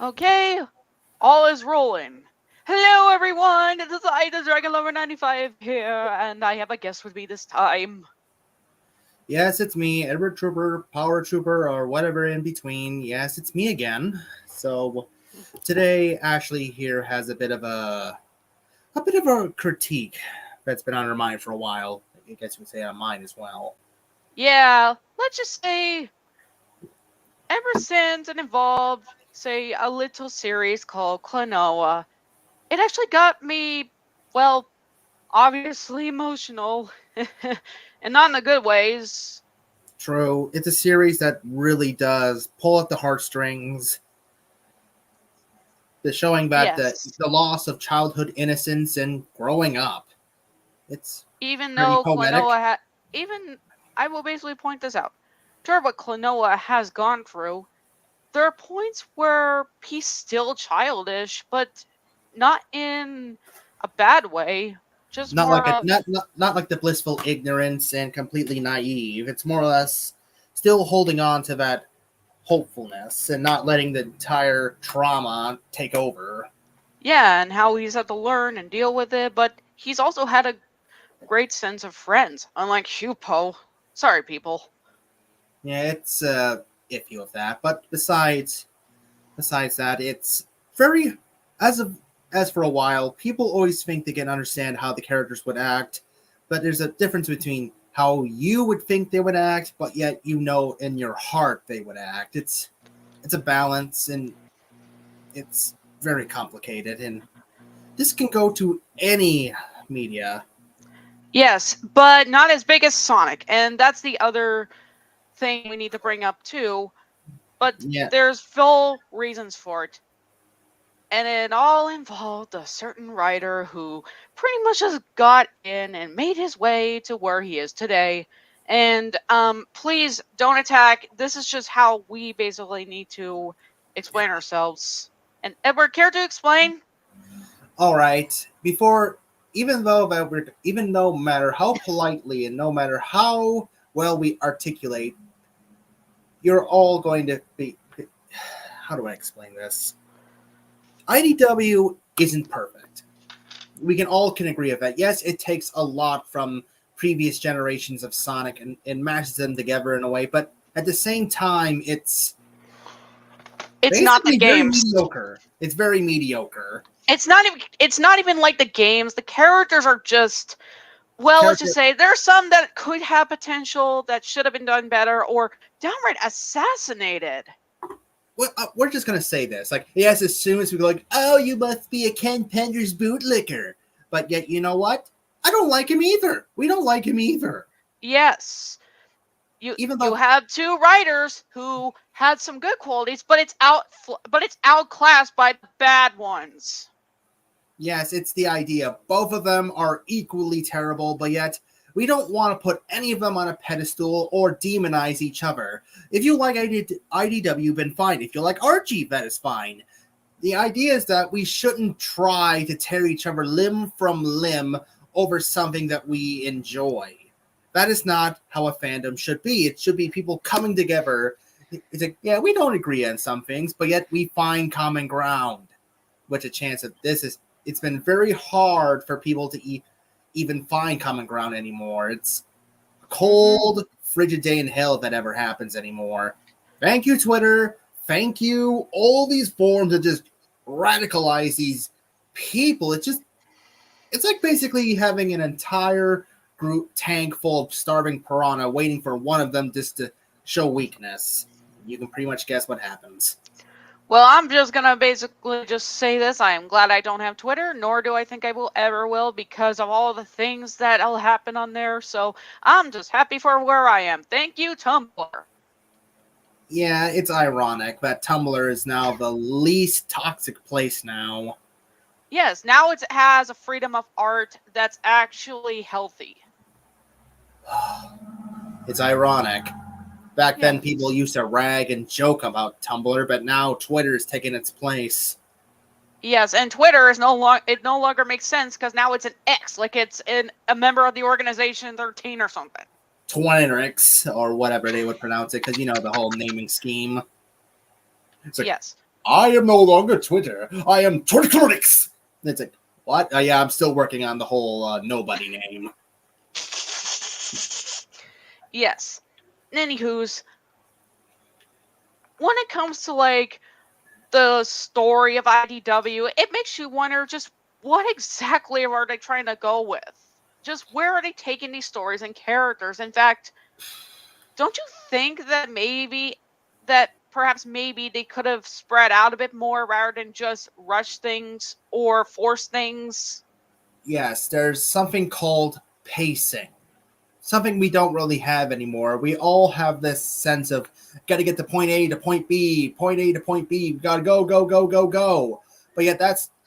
Okay, all is rolling. Hello, everyone. This is I, the Dragon Lover 95 here, and I have a guest with me this time. Yes, it's me, Edward Trooper, Power Trooper, or whatever in between. Yes, it's me again. So today, Ashley here has a bit of a critique that's been on her mind for a while. I guess you would say on mine as well. Yeah, let's just say, ever since it involved, say, a little series called Klonoa, it actually got me, well, obviously emotional, and not in the good ways. True, it's a series that really does pull at the heartstrings. The showing that Yes, the loss of childhood innocence and growing up. It's even pretty though poetic. Klonoa had, even, I will basically point this out. Sure, what Klonoa has gone through, there are points where he's still childish, but not in a bad way. Just Not more like a of, not like the blissful ignorance and completely naive. It's more or less still holding on to that hopefulness and not letting the entire trauma take over. yeah, and how he's had to learn and deal with it, but he's also had a great sense of friends, unlike Hupo. Sorry, people. Yeah, it's iffy with that. But besides that, it's very as of as for a while, people always think they can understand how the characters would act, but there's a difference between how you would think they would act, but yet you know in your heart they would act. It's a balance and it's very complicated and this can go to any media. Yes, but not as big as Sonic, and that's the other thing we need to bring up too. But Yeah. there's full reasons for it. And it all involved a certain writer who pretty much just got in and made his way to where he is today. And please don't attack. This is just how we basically need to explain ourselves. And Edward, care to explain? All right. Before even though no matter how politely and no matter how well we articulate, you're all going to be how do I explain this? IDW isn't perfect. We can agree with that. Yes, it takes a lot from previous generations of Sonic and mashes them together in a way, but at the same time, it's It's not the basically very games. mediocre. It's very mediocre. It's not even like the games. The characters are just, well, let's just Character. say there's some that could have potential that should have been done better or downright assassinated. We're just gonna say this. Like, yes, as soon as we go, like, oh, you must be a Ken Penders bootlicker. But yet, you know what? I don't like him either. We don't like him either. Yes, you Even you though, have two writers who had some good qualities, but it's outclassed by the bad ones. yes, it's the idea. Both of them are equally terrible, but yet we don't want to put any of them on a pedestal or demonize each other. If you like IDW, then fine. If you like Archie, that is fine. The idea is that we shouldn't try to tear each other limb from limb over something that we enjoy. That is not how a fandom should be. It should be people coming together. It's like, yeah, we don't agree on some things, but yet we find common ground. Which a chance that it's been very hard for people to even find common ground anymore. It's a Mm-hmm. cold, frigid day in hell if that ever happens anymore. Thank you, Twitter. Thank you, all these forums that just radicalize these people. It's like basically having an entire group tank full of starving piranha waiting for one of them just to show weakness. You can pretty much guess what happens. Well, I'm just gonna basically just say this. I am glad I don't have Twitter, nor do I think I will ever will because of all the things that'll happen on there. So I'm just happy for where I am. Thank you, Tumblr. Yeah, it's ironic that Tumblr is now the least toxic place now. Yes, now it has a freedom of art that's actually healthy. It's ironic. Back then, people Yes. used to rag and joke about Tumblr, but now Twitter's taking its place. Yes, and Twitter is no longer makes sense because now it's an X, like it's a member of the organization 13 or something. Twinrix, or whatever they would pronounce it, because you know the whole naming scheme. It's like, Yes. I am no longer Twitter. I am Twitterix. It's like, what? Yeah, I'm still working on the whole nobody name. Yes. Anywho's, when it comes to like the story of IDW, it makes you wonder just what exactly are they trying to go with? Just where are they taking these stories and characters? In fact, don't you think that perhaps maybe they could have spread out a bit more rather than just rush things or force things? Yes, there's something called pacing. Something we don't really have anymore. We all have this sense of got to get to point A to point B, point A to point B. We got to go, go, go, go, go. But yet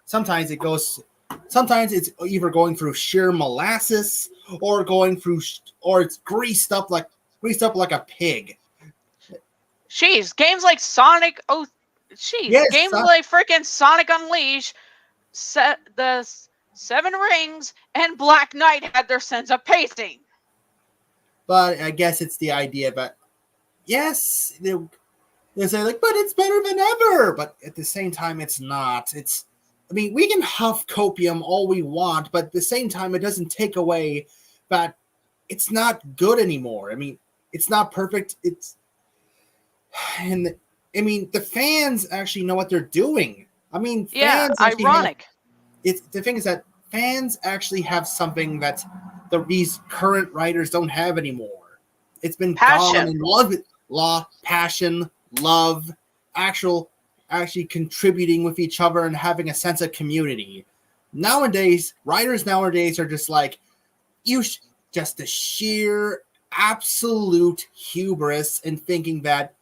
sometimes it's either going through sheer molasses or it's greased up like a pig. Jeez, games like Sonic. Oh, jeez, games like freaking Sonic Unleashed, the Seven Rings, and Black Knight had their sense of pacing. But I guess it's the idea. But yes, they say like, but it's better than ever. But at the same time, it's not. We can huff copium all we want, but at the same time, it doesn't take away that it's not good anymore. It's not perfect. The fans actually know what they're doing. Yeah, ironic. The thing is that fans actually have something that these current writers don't have anymore. It's been passion, passion, love, actually contributing with each other and having a sense of community. Writers nowadays are just like, just the sheer absolute hubris in thinking that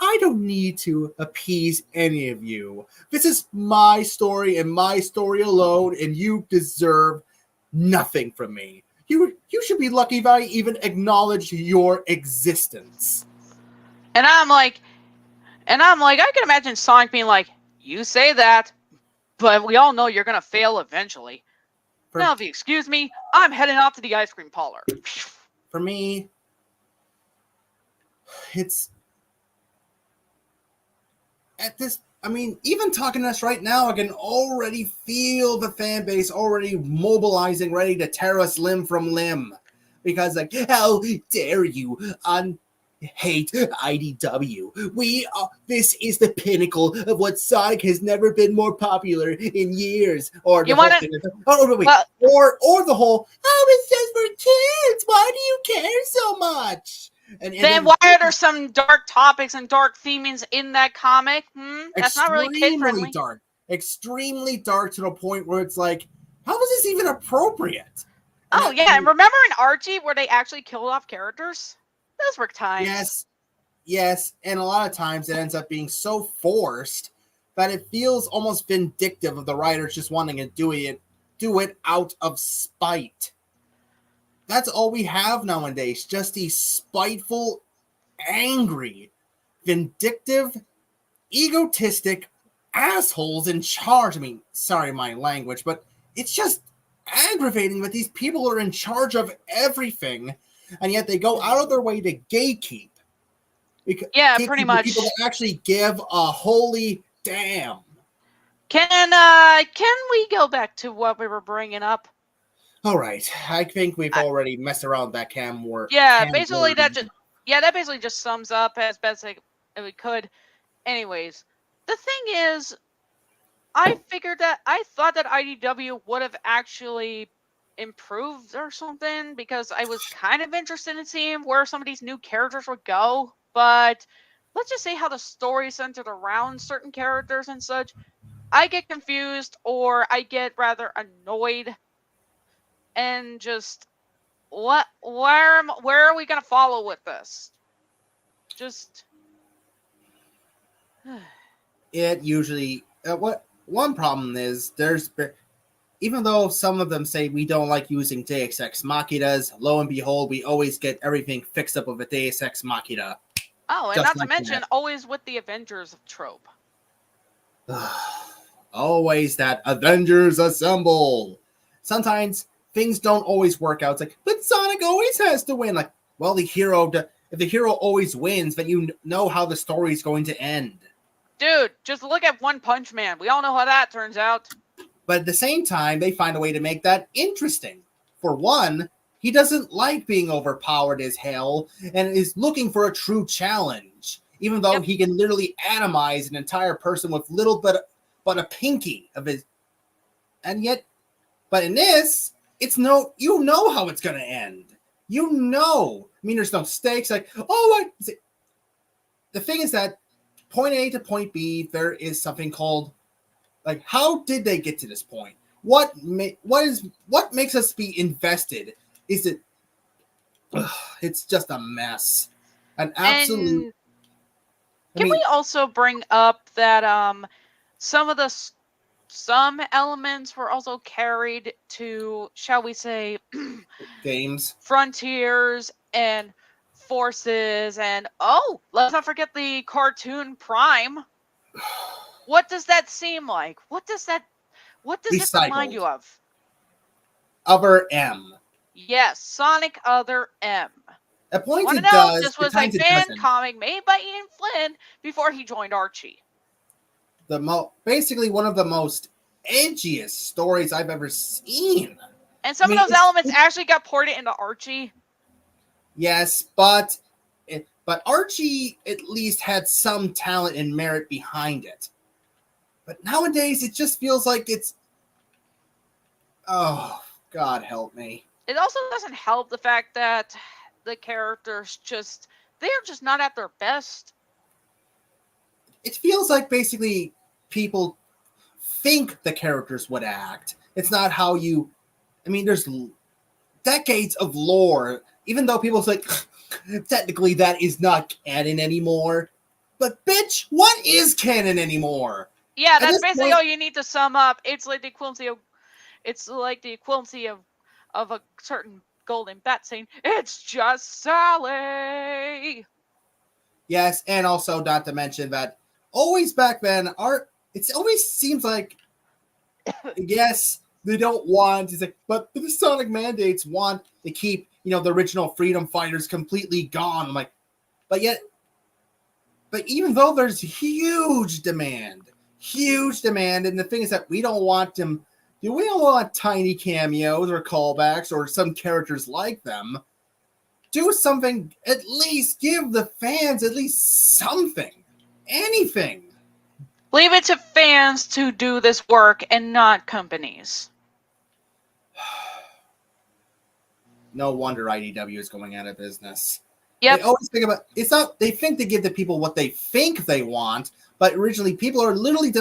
I don't need to appease any of you. This is my story and my story alone, and you deserve nothing from me. You should be lucky if I even acknowledge your existence. And I'm like, I can imagine Sonic being like, you say that, but we all know you're going to fail eventually. Now, if you excuse me, I'm heading off to the ice cream parlor. For me, it's... even talking to us right now, I can already feel the fan base already mobilizing, ready to tear us limb from limb. Because, like, how dare you hate IDW? This is the pinnacle of what Sonic has never been more popular in years. Or the whole thing. Or the whole, it's just for kids. Why do you care so much? And then why are there some dark topics and dark themings in that comic? That's not really kid-friendly. Extremely dark to the point where it's like, how is this even appropriate? And remember in Archie where they actually killed off characters? Those were times. Yes, and a lot of times it ends up being so forced that it feels almost vindictive of the writers just wanting to do it out of spite. That's all we have nowadays. Just these spiteful, angry, vindictive, egotistic assholes in charge. Sorry my language, but it's just aggravating that these people are in charge of everything, and yet they go out of their way to gatekeep. Pretty much. People that actually give a holy damn. Can we go back to what we were bringing up? All right, I think we've already messed around that cam work. Yeah, basically that basically just sums up as best as we could. Anyways, the thing is, I thought that IDW would have actually improved or something because I was kind of interested in seeing where some of these new characters would go. But let's just say how the story centered around certain characters and such, I get confused or I get rather annoyed. And just where are we gonna follow with this? Just it usually one problem is even though some of them say we don't like using Deus Ex Machinas, lo and behold, we always get everything fixed up with a Deus Ex Machina. Oh, and not to mention always with the Avengers trope. Always that Avengers assemble. Sometimes things don't always work out. It's like, but Sonic always has to win. Like, well, if the hero always wins, then you know how the story is going to end. Dude, just look at One Punch Man. We all know how that turns out. But at the same time, they find a way to make that interesting. For one, he doesn't like being overpowered as hell and is looking for a true challenge, even though Yep. he can literally atomize an entire person with little but a pinky of his. And yet, but in this, it's no, you know how it's going to end. You know. I mean, there's no stakes. Like, oh, the thing is that point A to point B, there is something called, like, how did they get to this point? What makes us be invested? Is it? It's just a mess, an absolute. And can we also bring up that some elements were also carried to, shall we say, games, frontiers and forces, and let's not forget the cartoon Prime. What does that seem like? What does it remind you of? Other M. Yes, Sonic Other M. At points it does. does. This was a fan comic made by Ian Flynn before he joined Archie. Basically one of the most edgiest stories I've ever seen. And some of those elements actually got ported into Archie. Yes, but Archie at least had some talent and merit behind it. But nowadays, it just feels like it's... Oh, God help me. It also doesn't help the fact that the characters they're just not at their best. It feels like basically people think the characters would act. It's not how you... I mean, there's decades of lore, even though people say, technically that is not canon anymore. But bitch, what is canon anymore? Yeah, that's basically all you need to sum up. It's like the equivalency of a certain golden bat saying, "It's just Sally." Yes, and also not to mention that always back then, it always seems like, yes, they don't want, but the Sonic mandates want to keep, the original freedom fighters completely gone. I'm like, but even though there's huge demand, and the thing is that we don't want them, we don't want tiny cameos or callbacks or some characters like them. Do something, at least give the fans at least something, anything. Leave it to fans to do this work and not companies. No wonder IDW is going out of business. Yep. They always think about, it's not, they think they give the people what they think they want, but originally people are literally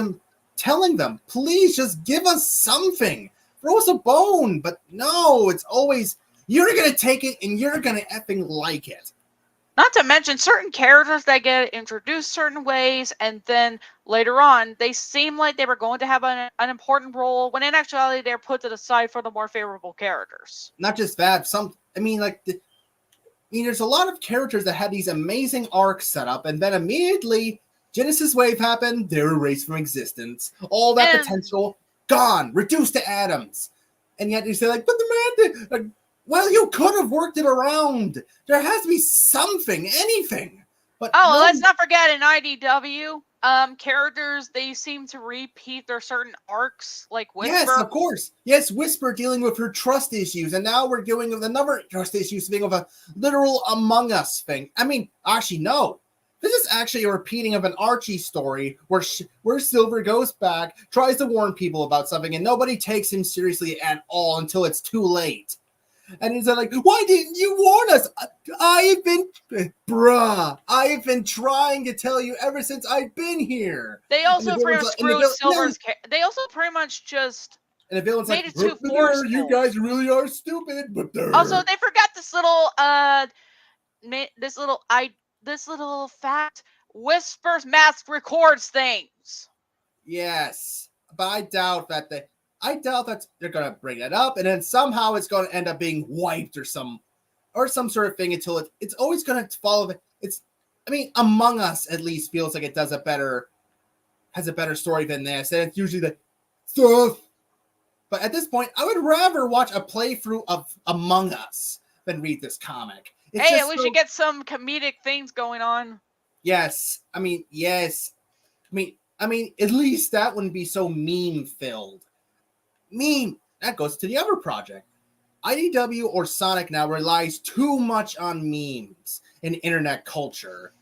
telling them, please just give us something. Throw us a bone. But no, it's always, you're going to take it and you're going to effing like it. Not to mention certain characters that get introduced certain ways, and then later on, they seem like they were going to have an important role, when in actuality, they're put to the side for the more favorable characters. Not just that, there's a lot of characters that had these amazing arcs set up, and then immediately, Genesis Wave happened, they're erased from existence. All that potential, gone, reduced to atoms. And yet you say, but the man, well, you could have worked it around. There has to be something, anything. But let's not forget in IDW, characters, they seem to repeat their certain arcs, like Whisper. Yes, of course. Yes, Whisper dealing with her trust issues, and now we're dealing with another trust issues thing of a literal Among Us thing. I mean, actually, no. This is actually a repeating of an Archie story where Silver goes back, tries to warn people about something, and nobody takes him seriously at all until it's too late. And he's like, why didn't you warn us? I've been trying to tell you ever since I've been here. They also pretty much screwed Silver's they also pretty much just made it too forceful. You guys really are stupid. But also, they forgot this little fact. Whisper's mask records things. Yes, but I doubt that they're gonna bring that up, and then somehow it's gonna end up being wiped or some sort of thing until it's always gonna follow. Among Us at least feels like it has a better story than this, and it's usually the stuff. But at this point, I would rather watch a playthrough of Among Us than read this comic. Hey, at least you get some comedic things going on. Yes, yes. I mean, at least that wouldn't be so meme filled. Meme that goes to the other project. IDW or Sonic now relies too much on memes and internet culture.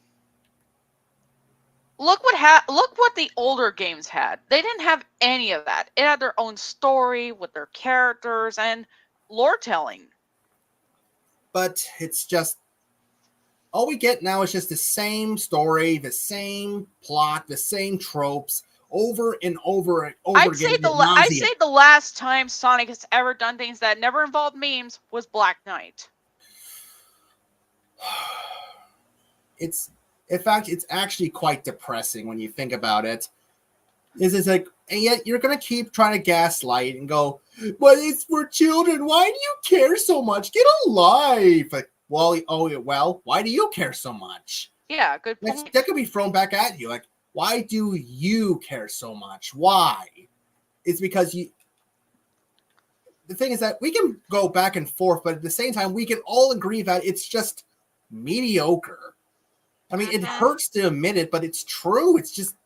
Look what the older games had. They didn't have any of that. It had their own story with their characters and lore telling. But it's just all we get now is just the same story, the same plot, the same tropes over and over and over again. I'd say the last time Sonic has ever done things that never involved memes was Black Knight. It's in fact, it's actually quite depressing when you think about it. It's like, and yet you're gonna keep trying to gaslight and go, but it's for children. Why do you care so much? Get a life. Like, well, why do you care so much? Yeah, good point. That could be thrown back at you. Like, why do you care so much? Why? It's because you. The thing is that we can go back and forth, but at the same time, we can all agree that it's just mediocre. I mean, it hurts to admit it, but it's true. It's just,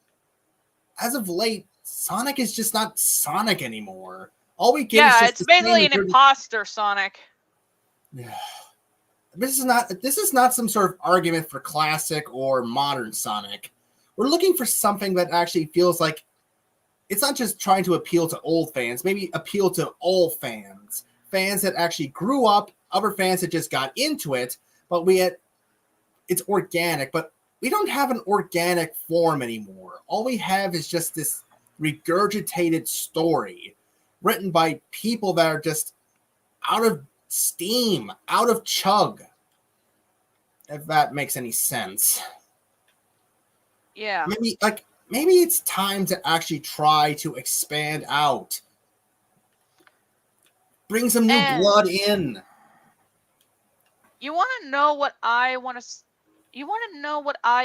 as of late, Sonic is just not Sonic anymore. All we get is just it's basically an imposter Sonic. Yeah. This is not some sort of argument for classic or modern Sonic. We're looking for something that actually feels like it's not just trying to appeal to old fans, maybe appeal to all fans. Fans that actually grew up, other fans that just got into it, but it's organic, but we don't have an organic form anymore. All we have is just this regurgitated story written by people that are just out of steam, out of chug. If that makes any sense. Yeah. Maybe it's time to actually try to expand out. Bring some new blood in. You want to know what I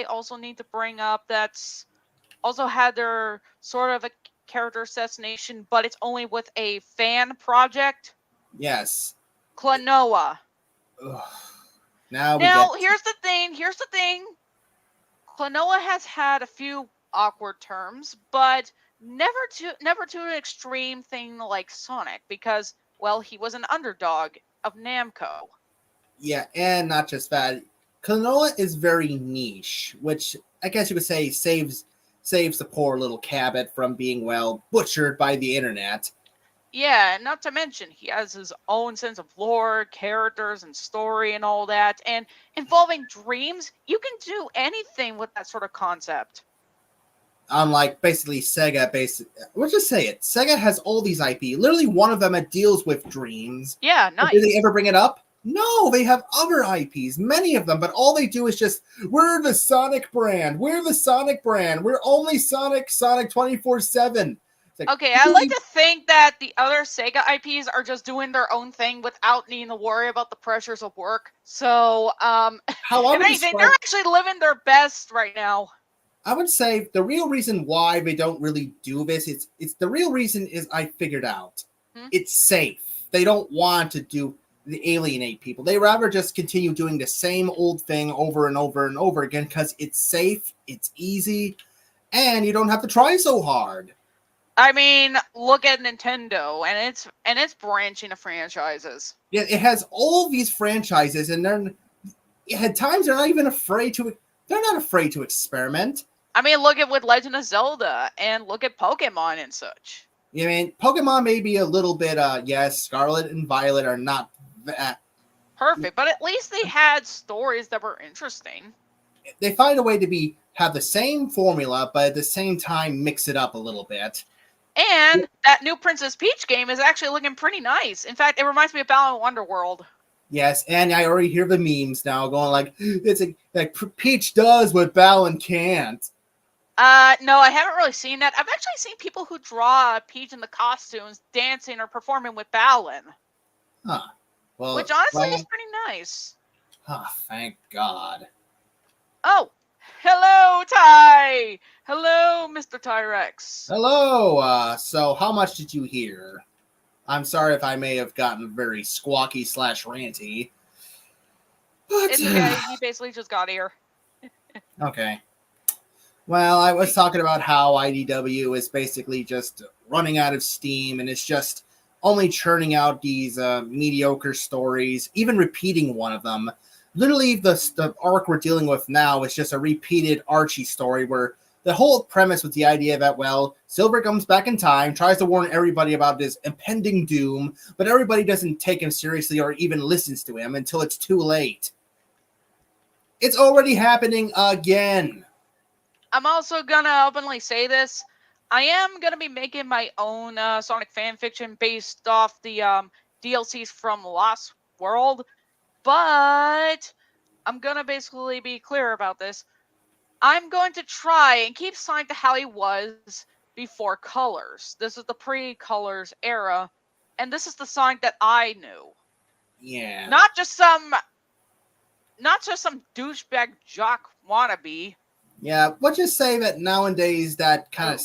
also need to bring up that's also had their sort of a character assassination, but it's only with a fan project? Yes. Klonoa. Ugh. Here's the thing. Klonoa has had a few awkward terms, but never to an extreme thing like Sonic, because, well, he was an underdog of Namco. Yeah, and not just that. Klonoa is very niche, which I guess you could say saves the poor little Cabot from being, well, butchered by the internet. Yeah, not to mention he has his own sense of lore, characters, and story and all that. And involving dreams, you can do anything with that sort of concept. Unlike basically Sega, we'll just say it. Sega has all these IP. Literally one of them that deals with dreams. Yeah, nice. Did they ever bring it up? No, they have other IPs, many of them, but all they do is just, we're the Sonic brand. We're the Sonic brand. We're only Sonic 24/7. Like, okay, I like to think that the other Sega IPs are just doing their own thing without needing to worry about the pressures of work. So, if anything, they're actually living their best right now. I would say the real reason why they don't really do this, it's the real reason is I figured out. It's safe. They don't want to alienate people. They rather just continue doing the same old thing over and over and over again because it's safe, it's easy, and you don't have to try so hard. I mean, look at Nintendo and its branching of franchises. Yeah, it has all these franchises, and at times they're not even afraid to. They're not afraid to experiment. I mean, look at with Legend of Zelda, and look at Pokemon and such. I mean, Pokemon may be a little bit. Yes, Scarlet and Violet are not that perfect, but at least they had stories that were interesting. They find a way to have the same formula, but at the same time mix it up a little bit. And that new Princess Peach game is actually looking pretty nice. In fact, it reminds me of Balan Wonderworld. Yes, and I already hear the memes now going like, it's like Peach does what Balan can't. No, I haven't really seen that. I've actually seen people who draw Peach in the costumes dancing or performing with Balan. Huh. Well, which honestly is pretty nice. Oh, thank God. Oh, hello, Ty. Hello, Mr. Tyrex. Hello. So how much did you hear? I'm sorry if I may have gotten very squawky / ranty. But, it's okay. He basically just got here. Okay. Well, I was talking about how IDW is basically just running out of steam and it's just only churning out these mediocre stories, even repeating one of them. Literally, the arc we're dealing with now is just a repeated Archie story where the whole premise with the idea that, well, Silver comes back in time, tries to warn everybody about his impending doom, but everybody doesn't take him seriously or even listens to him until it's too late. It's already happening again. I'm also gonna openly say this. I am gonna be making my own Sonic fan fiction based off the DLCs from Lost World, but I'm gonna basically be clear about this. I'm going to try and keep Sonic to how he was before Colors. This is the pre-Colors era, and this is the Sonic that I knew. Yeah. Not just some douchebag jock wannabe. Yeah, let's just say that nowadays that kind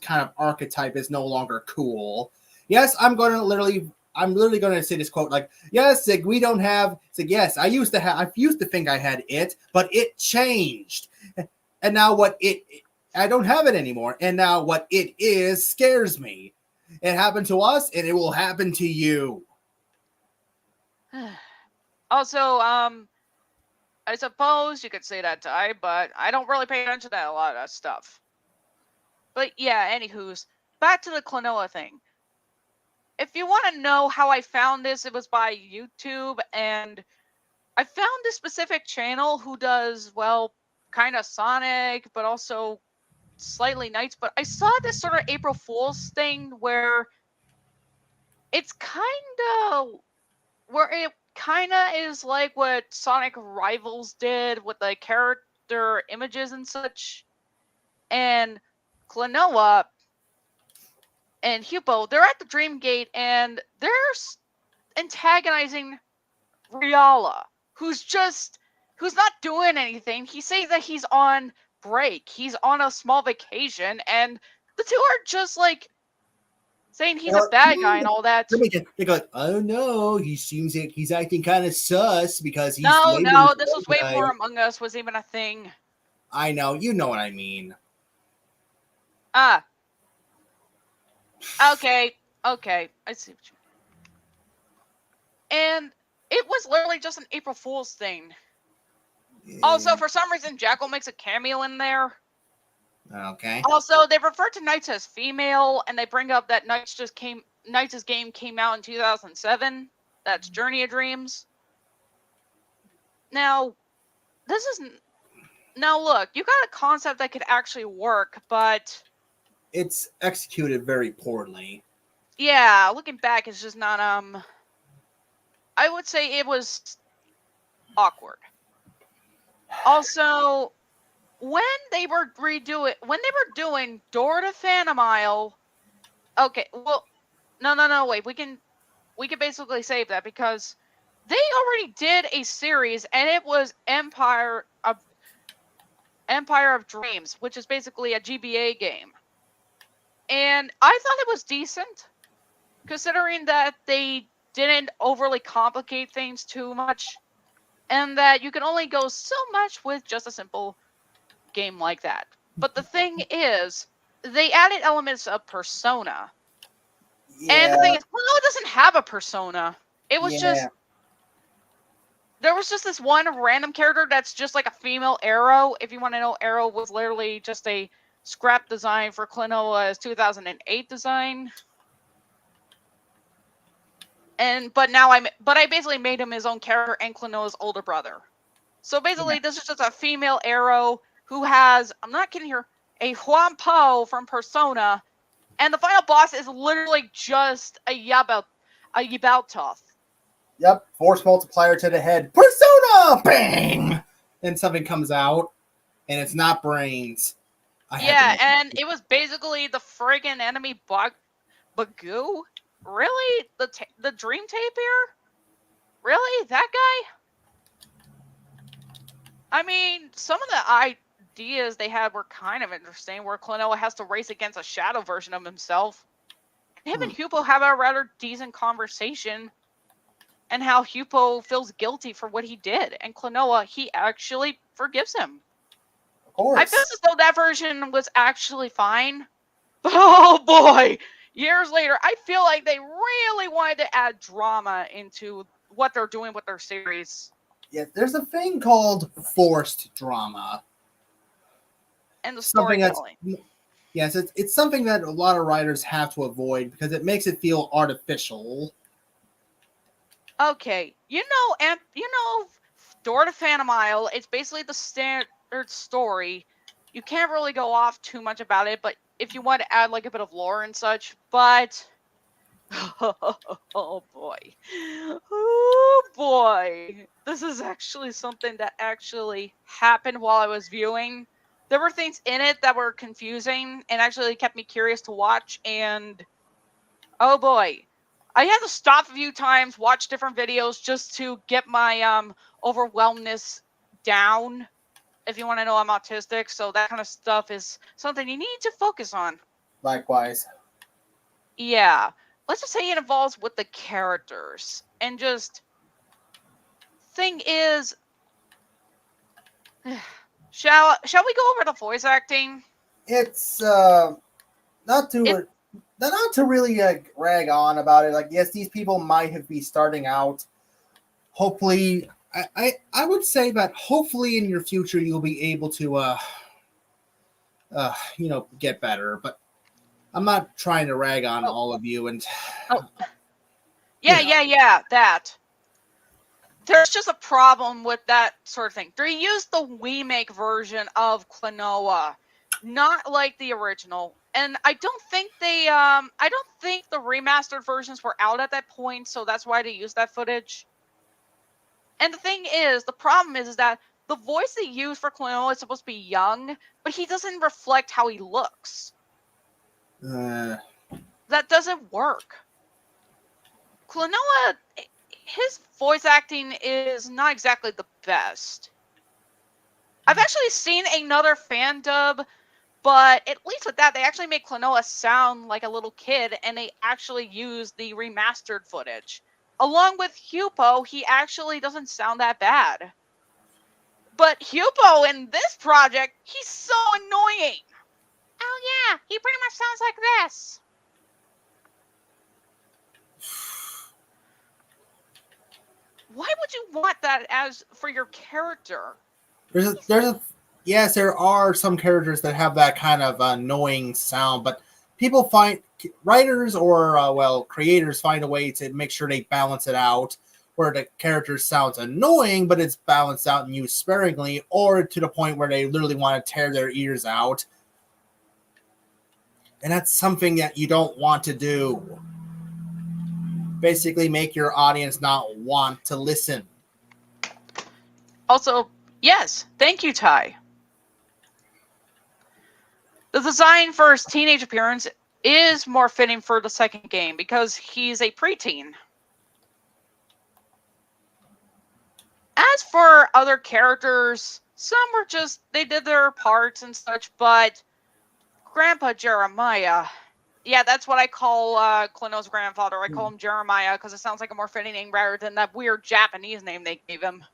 of archetype is no longer cool. Yes, I'm literally gonna say this quote like, yes, Sig, we don't have Sig, yes, I used to think I had it, but it changed. And now I don't have it anymore. And now what it is scares me. It happened to us and it will happen to you. Also, I suppose you could say that to I, but I don't really pay attention to a lot of that stuff. But yeah, anywho's, back to the Klonoa thing. If you want to know how I found this, it was by YouTube, and I found this specific channel who does, well, kind of Sonic, but also slightly Knights. But I saw this sort of April Fool's thing where it's it kind of is like what Sonic Rivals did with the character images and such. And Klonoa and Hupo, they're at the Dream Gate and they're antagonizing Riala, who's not doing anything. He says that he's on break. He's on a small vacation, and the two are just like saying he's a bad guy and all that. They go like, oh no, he seems like he's acting kind of sus because he's No, labeled as this one was way guy. before Among Us was even a thing. I know, you know what I mean. Ah. Okay. I see what you mean. And it was literally just an April Fool's thing. Yeah. Also, for some reason, Jackal makes a cameo in there. Okay. Also, they refer to Knights as female, and they bring up that Knights' game came out in 2007. That's Journey of Dreams. Now, look, you got a concept that could actually work, but it's executed very poorly. Yeah, looking back, it's just not I would say it was awkward. Also, when they were doing Door to Phantom Isle, okay, well, no, wait, we can basically save that because they already did a series and it was Empire of Dreams, which is basically a GBA game. And I thought it was decent, considering that they didn't overly complicate things too much, and that you can only go so much with just a simple game like that. But the thing is, they added elements of Persona. Yeah. And the thing is, Klonoa doesn't have a persona. It was Yeah. there was just this one random character that's just like a female Arrow. If you want to know, Arrow was literally just a scrap design for Klonoa's 2008 design. But I basically made him his own character and Klonoa's older brother. So basically, This is just a female Arrow who has, I'm not kidding here, a Huan Po from Persona, and the final boss is literally just a Yabeltoth. Yep, force multiplier to the head. Persona! Bang! And something comes out, and it's not brains. And it was basically the friggin' enemy Bagoo? Really? The Dream Tape here? Really? That guy? I mean, some of the ideas they had were kind of interesting, where Klonoa has to race against a shadow version of himself. Him and Hupo have a rather decent conversation, and how Hupo feels guilty for what he did, and Klonoa, he actually forgives him. course. I feel as though that version was actually fine. But oh boy, years later, I feel like they really wanted to add drama into what they're doing with their series. Yeah, there's a thing called forced drama. And the Something that's storytelling. yes, it's something that a lot of writers have to avoid because it makes it feel artificial. Okay, Door to Phantom Isle. It's basically the standard story. You can't really go off too much about it, but if you want to add like a bit of lore and such, but oh boy, oh boy, this is actually something that actually happened while I was viewing. There were things in it that were confusing and actually kept me curious to watch, and oh boy, I had to stop a few times, watch different videos just to get my overwhelmness down. If you want to know, I'm autistic, so that kind of stuff is something you need to focus on. Likewise. Yeah, let's just say it involves with the characters, and just thing is, shall we go over the voice acting? It's not to not to really rag on about it. Like, yes, these people might have been starting out. Hopefully, I would say that hopefully in your future you'll be able to get better. But I'm not trying to rag on all of you. And Yeah, that. There's just a problem with that sort of thing. They used the remake version of Klonoa, not like the original. And I don't think the remastered versions were out at that point, so that's why they used that footage. And the thing is, the problem is that the voice they use for Klonoa is supposed to be young, but he doesn't reflect how he looks. That doesn't work. Klonoa, his voice acting is not exactly the best. I've actually seen another fan dub, but at least with that, they actually make Klonoa sound like a little kid, and they actually use the remastered footage. Along with Hupo, he actually doesn't sound that bad. But Hupo in this project, he's so annoying. Oh yeah, he pretty much sounds like this. Why would you want that as for your character? Yes, there are some characters that have that kind of annoying sound, but people find writers or creators find a way to make sure they balance it out, where the character sounds annoying, but it's balanced out and used sparingly, or to the point where they literally want to tear their ears out. And that's something that you don't want to do. Basically, make your audience not want to listen. Also, yes, thank you, Ty. The design for his teenage appearance is more fitting for the second game because he's a preteen. As for other characters, some were just, they did their parts and such, but Grandpa Jeremiah, yeah, that's what I call Klonoa's grandfather. I call him Jeremiah because it sounds like a more fitting name rather than that weird Japanese name they gave him.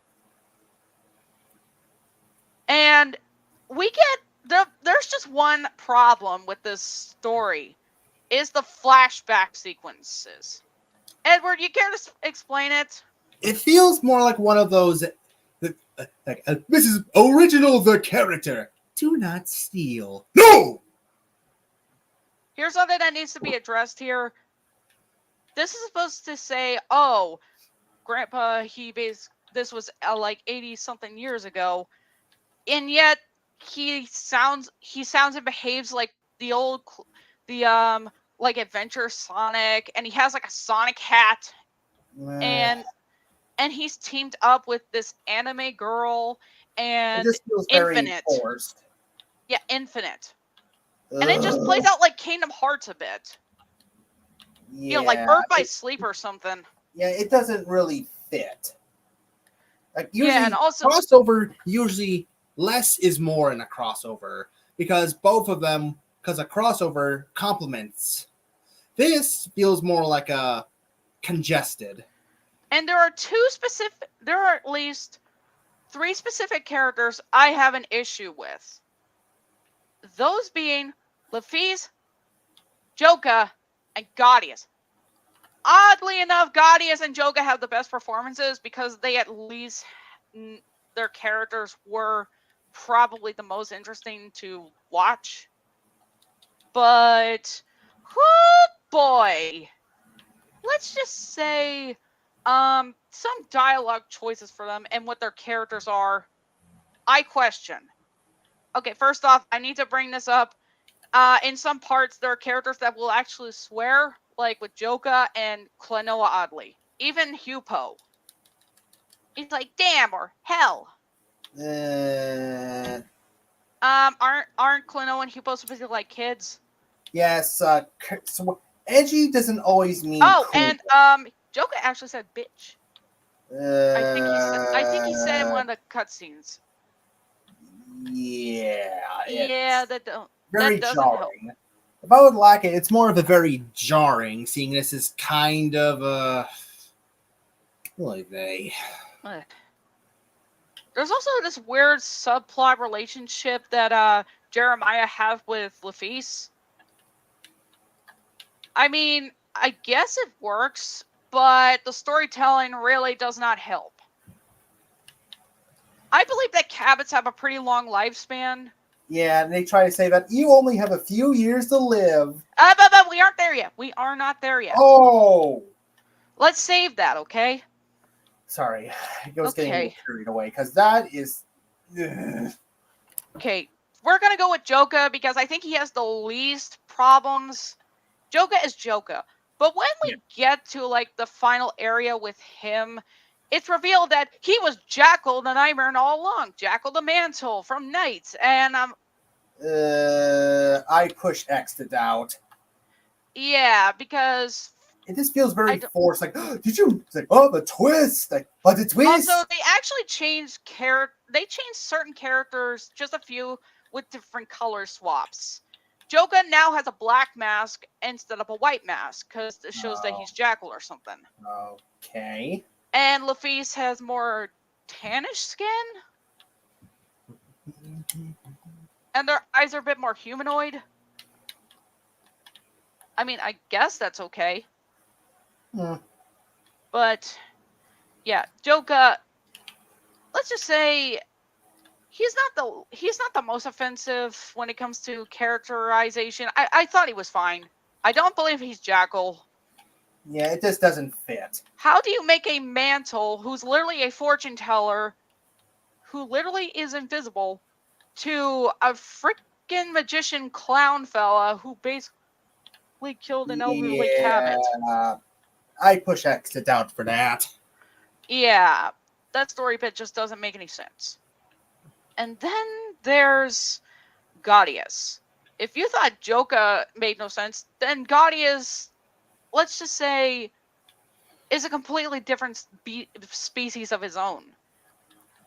And we get, there's just one problem with this story, is the flashback sequences. Edward, you care to explain it? It feels more like one of those, this is original the character. Do not steal. No! Here's something that needs to be addressed here. This is supposed to say, oh, Grandpa, this was like 80-something years ago, and yet he sounds and behaves like like Adventure Sonic, and he has like a Sonic hat, and he's teamed up with this anime girl and it just feels Infinite. Very forced. Yeah, Infinite. And it just plays out like Kingdom Hearts a bit. Yeah, like Birth by Sleep or something. Yeah, it doesn't really fit. Like usually, and also crossover usually less is more in a crossover because a crossover complements. This feels more like a congested. And there are at least 3 specific characters I have an issue with. Those being Lafiz, Joka, and Gaudius. Oddly enough, Gaudius and Joka have the best performances because they at least their characters were probably the most interesting to watch. But, whoo boy, let's just say some dialogue choices for them and what their characters are, I question. Okay, first off, I need to bring this up. In some parts, there are characters that will actually swear, like with Joka and Klonoa oddly. Even Hupo. He's like, damn, or hell. Aren't Klonoa and Hupo supposed to be like kids? Yes, so edgy doesn't always mean Oh, cool. and Joka actually said bitch. I think he said in one of the cutscenes. Yeah, that very doesn't jarring. help. If I would lack it, it's more of a very jarring, seeing this is kind of a like they. There's also this weird subplot relationship that Jeremiah have with Lafiz. I mean, I guess it works, but the storytelling really does not help. I believe that Cabots have a pretty long lifespan. Yeah, and they try to say that you only have a few years to live. But we aren't there yet. We are not there yet. Oh! Let's save that, okay? Sorry, I was getting a little carried away, because that is... Okay, we're going to go with Joka, because I think he has the least problems. Joka is Joka. But when we get to, like, the final area with him, it's revealed that he was Jackal the Nightmare all along. Jackal the Mantle from Knights, and I push X to doubt. Yeah, because it just feels very forced. Like, did you? It's like, oh, the twist! Like, but the twist. Also, they actually changed They changed certain characters, just a few, with different color swaps. Joka now has a black mask instead of a white mask because it shows that he's Jackal or something. Okay. And Lafiz has more tannish skin. And their eyes are a bit more humanoid. I mean, I guess that's okay. But, yeah, Joka, let's just say he's not the most offensive when it comes to characterization. I thought he was fine. I don't believe he's Jackal. Yeah, it just doesn't fit. How do you make a mantle who's literally a fortune teller, who literally is invisible, to a freaking magician clown fella who basically killed an elderly Cabot? I push X to doubt for that. Yeah, that story bit just doesn't make any sense. And then there's Gaudius. If you thought Joka made no sense, then Gaudius, let's just say, is a completely different species of his own.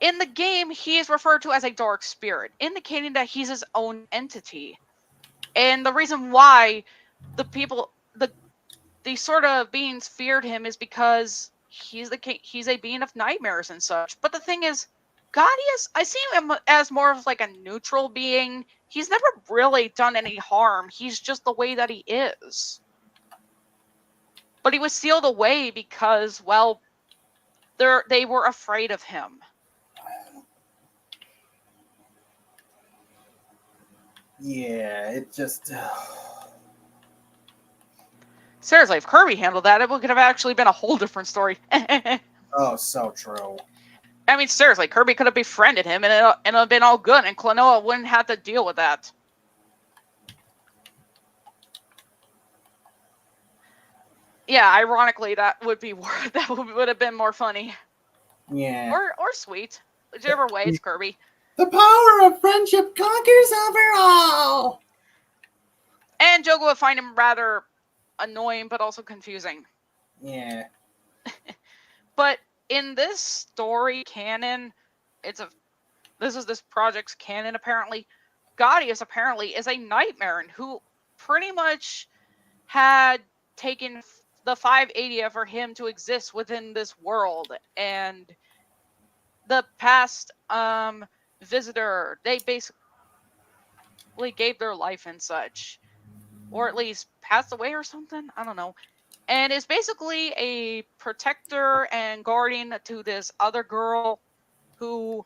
In the game, he is referred to as a dark spirit, indicating that he's his own entity. And the reason why the sort of beings feared him is because he's a being of nightmares and such. But the thing is, Gaudius, I see him as more of like a neutral being. He's never really done any harm. He's just the way that he is. But he was sealed away because, well, they were afraid of him. Yeah, it just... Seriously, if Kirby handled that, it could have actually been a whole different story. Oh, so true. I mean, seriously, Kirby could have befriended him and it would have been all good, and Klonoa wouldn't have to deal with that. Yeah, ironically, that would have been more funny. Yeah. Or sweet. Whichever way, it's Kirby. The power of friendship conquers overall! And Joka would find him rather annoying, but also confusing. Yeah. But in this story canon, this is this project's canon apparently. Gaudius apparently is a nightmare who pretty much had taken the 580 for him to exist within this world, and the past visitor, they basically gave their life and such, or at least passed away or something. I don't know. And is basically a protector and guardian to this other girl who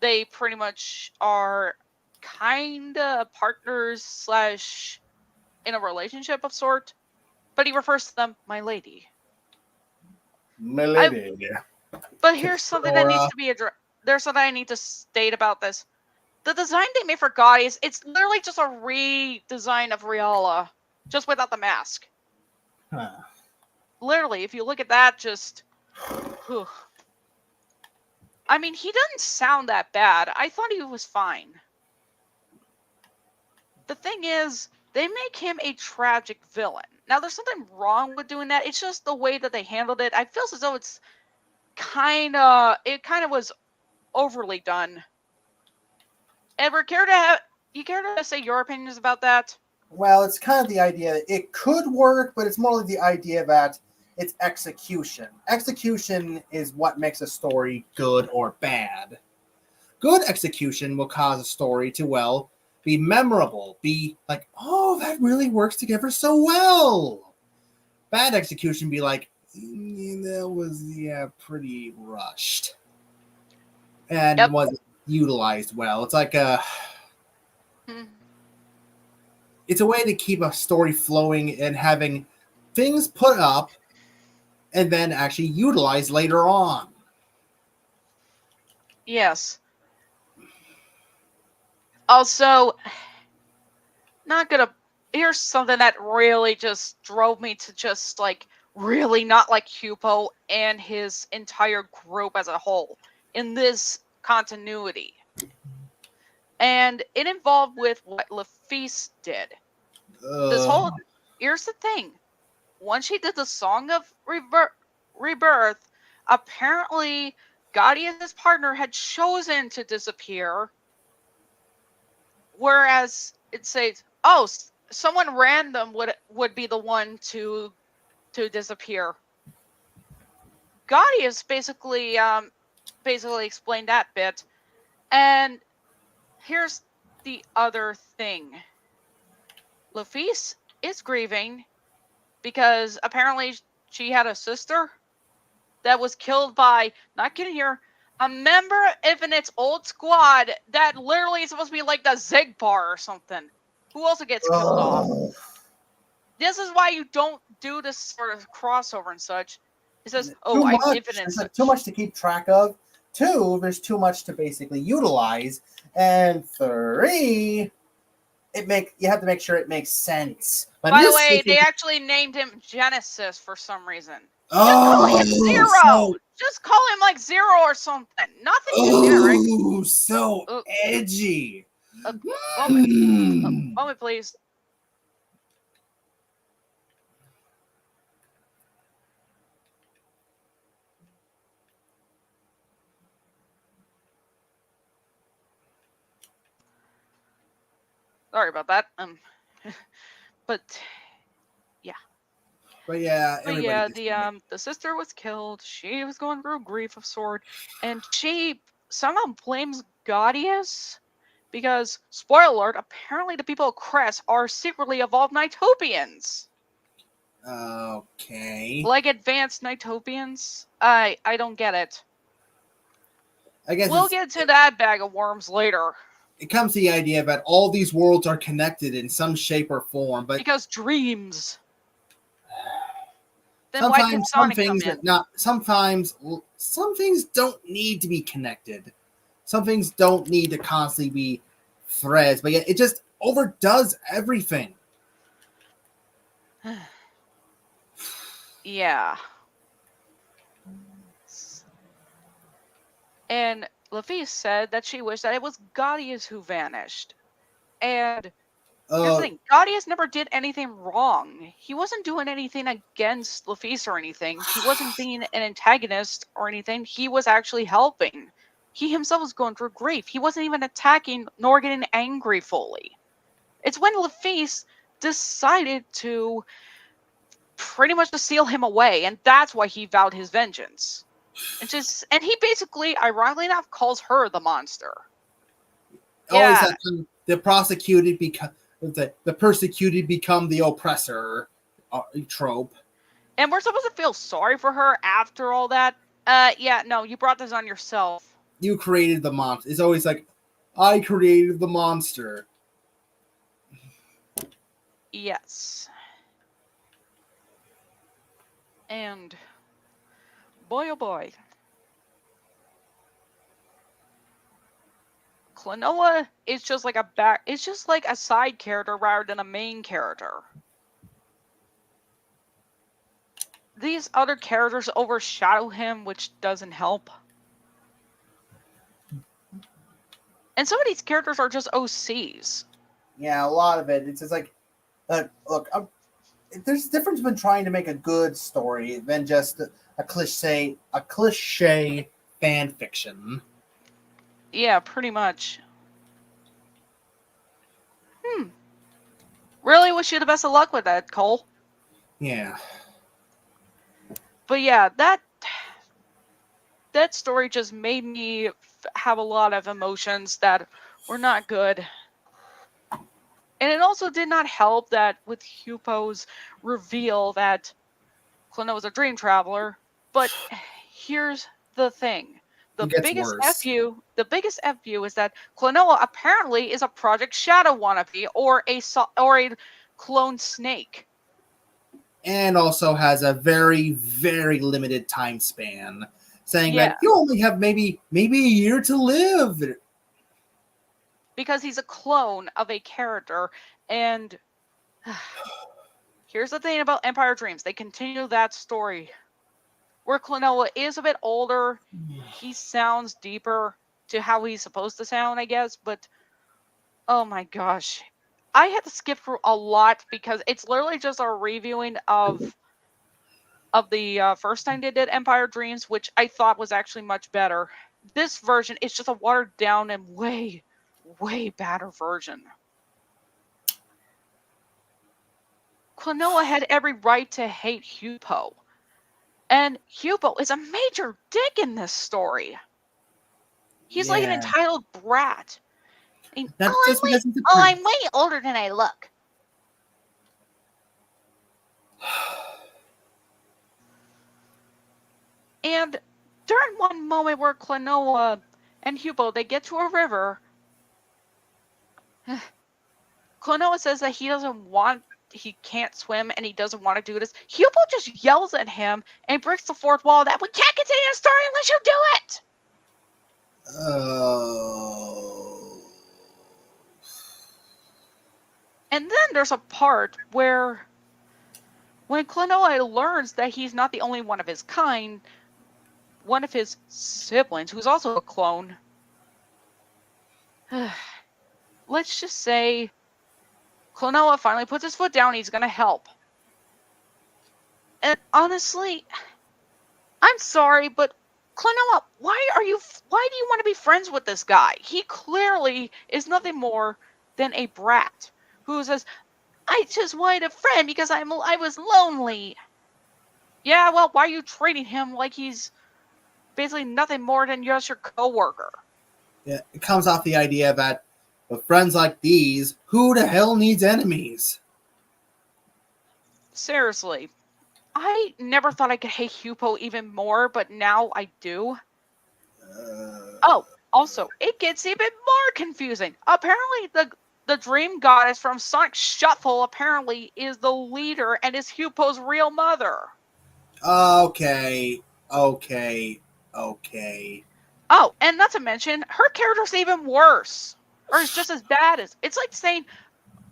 they pretty much are kind of partners slash in a relationship of sort, but he refers to them my lady. I Milady. but here's something that needs to be addressed. There's something I need to state about this. The design they made for Gotti it's literally just a redesign of Riala, just without the mask. Huh. Literally, if you look at that, just whew. I mean, he doesn't sound that bad. I thought he was fine. The thing is, they make him a tragic villain. Now, there's something wrong with doing that. It's just the way that they handled it. I feel as though it kind of was overly done. Ever care to say your opinions about that? Well, it's kind of the idea that it could work, but it's more like the idea that it's execution. Execution is what makes a story good or bad. Good execution will cause a story to, well, be memorable, be like, oh, that really works together so well. Bad execution be like, that was, pretty rushed. And wasn't utilized well. It's like it's a way to keep a story flowing and having things put up and then actually utilized later on. Yes. Also, here's something that really just drove me to just really not like Hupo and his entire group as a whole in this continuity. And it involved with what Lafitte did. Here's the thing. Once she did the Song of Rebirth, apparently Gotti and his partner had chosen to disappear. Whereas it says, oh, someone random would be the one to disappear. Gotti has basically explained that bit. And here's the other thing. Lafitte is grieving because apparently she had a sister that was killed by, not kidding here, a member of its old squad that literally is supposed to be like the Zigbar or something. Who also gets killed off? This is why you don't do this sort of crossover and such. It says, "Oh, I'm infinite." There's too much to keep track of. 2, there's too much to basically utilize, and 3, you have to make sure it makes sense. But by the way, they actually named him Genesis for some reason. Just call him Zero. Just call him like Zero or something. Nothing generic. Oh, so edgy. Moment, please. Sorry about that. But yeah. But yeah, the sister was killed. She was going through grief of sort, and she somehow blames Gaudius because, spoiler alert, apparently the people of Crest are secretly evolved Nighttopians. Okay. Like advanced Nighttopians? I don't get it. I guess we'll get to that bag of worms later. It comes to the idea that all these worlds are connected in some shape or form, but because dreams. Then sometimes some things don't need to be connected. Some things don't need to constantly be threads, but yet it just overdoes everything. Yeah. And Lafitte said that she wished that it was Gaudius who vanished. And here's the thing, Gaudius never did anything wrong. He wasn't doing anything against Lafitte or anything. He wasn't being an antagonist or anything. He was actually helping. He himself was going through grief. He wasn't even attacking nor getting angry fully. It's when Lafitte decided to pretty much to seal him away, and that's why he vowed his vengeance. And he basically, ironically enough, calls her the monster. always Yeah. that kind of, the prosecuted become the persecuted become the oppressor trope. And we're supposed to feel sorry for her after all that. Yeah, no, you brought this on yourself. You created the monster. It's always like, I created the monster. Yes. And boy oh boy. Klonoa is just like it's just like a side character rather than a main character. These other characters overshadow him, which doesn't help. And some of these characters are just OCs. Yeah, a lot of it. It's just like, look, there's a difference between trying to make a good story than just a cliche fan fiction. Yeah, pretty much. Really wish you the best of luck with that, Cole. Yeah. But yeah, that story just made me have a lot of emotions that were not good. And it also did not help that with Hupo's reveal that Klonoa was a dream traveler. But here's the thing. The It gets biggest worse. biggest FU is that Klonoa apparently is a Project Shadow wannabe or a clone snake. And also has a very, very limited time span, saying Yeah. that you only have maybe a year to live. Because he's a clone of a character. And here's the thing about Empire Dreams. They continue that story. Where Klonoa is a bit older, he sounds deeper to how he's supposed to sound, I guess. But, oh my gosh. I had to skip through a lot because it's literally just a reviewing of the first time they did Empire Dreams, which I thought was actually much better. This version is just a watered down and way, way better version. Klonoa had every right to hate Hupo. And Hupo is a major dick in this story. He's like an Yeah. entitled brat. I mean, Not just because he's a I'm way older than I look. And during one moment where Klonoa and Hupo, they get to a river, Klonoa says that he can't swim and he doesn't want to do this. Hupo just yells at him and breaks the fourth wall that we can't continue the story unless you do it. Oh. And then there's a part where when Klonoa learns that he's not the only one of his kind, one of his siblings, who's also a clone, let's just say Klonoa finally puts his foot down, he's gonna help. And honestly, I'm sorry, but Klonoa, why do you want to be friends with this guy? He clearly is nothing more than a brat who says, I just wanted a friend because I was lonely. Yeah, well, why are you treating him like he's basically nothing more than just your coworker? Yeah, it comes off the idea that with friends like these, who the hell needs enemies? Seriously, I never thought I could hate Hupo even more, but now I do. Oh, also, it gets even more confusing. Apparently, the dream goddess from Sonic Shuffle apparently is the leader and is Hupo's real mother. Okay. Oh, and not to mention, her character's even worse. Or is just as bad as. It's like saying,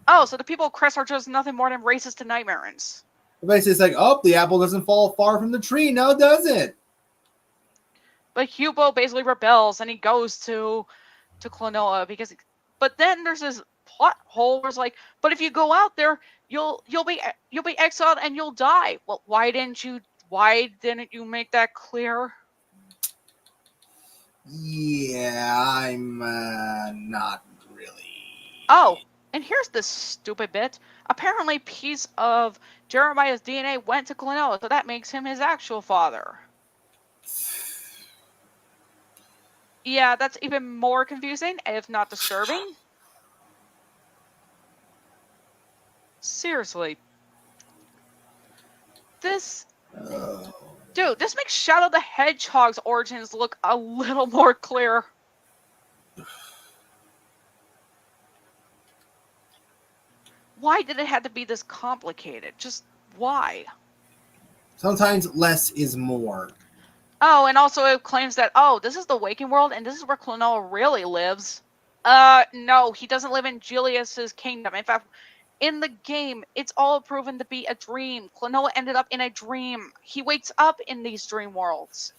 oh, so the people of Crest are just nothing more than racist to nightmares. Basically, it's like, oh, the apple doesn't fall far from the tree, now does it? But Hupo basically rebels and he goes to Klonoa because. But then there's this plot hole where it's like, but if you go out there, you'll be exiled and you'll die. Well, why didn't you make that clear? Yeah, I'm not really. Oh, and here's this stupid bit. Apparently, a piece of Jeremiah's DNA went to Klonoa, so that makes him his actual father. Yeah, that's even more confusing, if not disturbing. Seriously. This Dude, this makes Shadow the Hedgehog's origins look a little more clear. Why did it have to be this complicated? Just why? Sometimes less is more. Oh, and also it claims that, oh, this is the waking world and this is where Klonoa really lives. No, he doesn't live in Julius's kingdom. In fact, in the game, it's all proven to be a dream. Klonoa ended up in a dream. He wakes up in these dream worlds.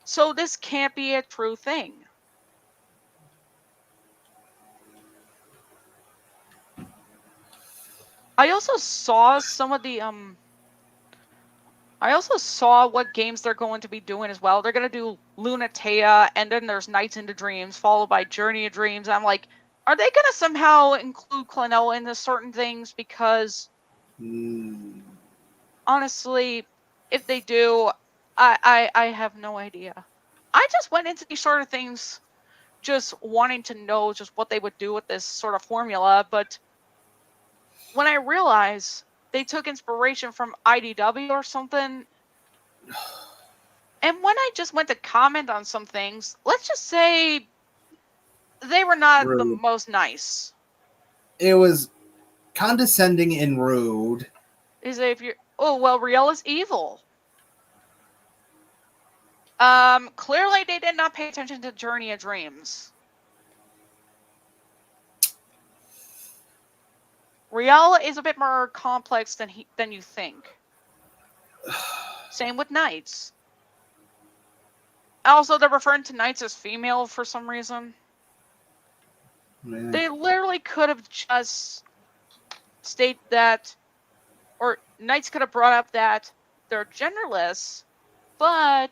So this can't be a true thing. I also saw some of the I also saw what games they're going to be doing as well. They're going to do Lunatea, and then there's Nights into Dreams, followed by Journey of Dreams. I'm like, are they going to somehow include Klonoa into certain things? Because honestly, if they do, I have no idea. I just went into these sort of things just wanting to know just what they would do with this sort of formula, but when I realized they took inspiration from IDW or something, and when I just went to comment on some things, let's just say they were not the Rude. most nice. It was condescending and rude. Is if you're, oh well, Riel is evil. Clearly they did not pay attention to Journey of Dreams. Riel is a bit more complex than you think. Same with Knights. Also, they're referring to Knights as female for some reason. Man. They literally could have just stated that, or Knights could have brought up that they're genderless, but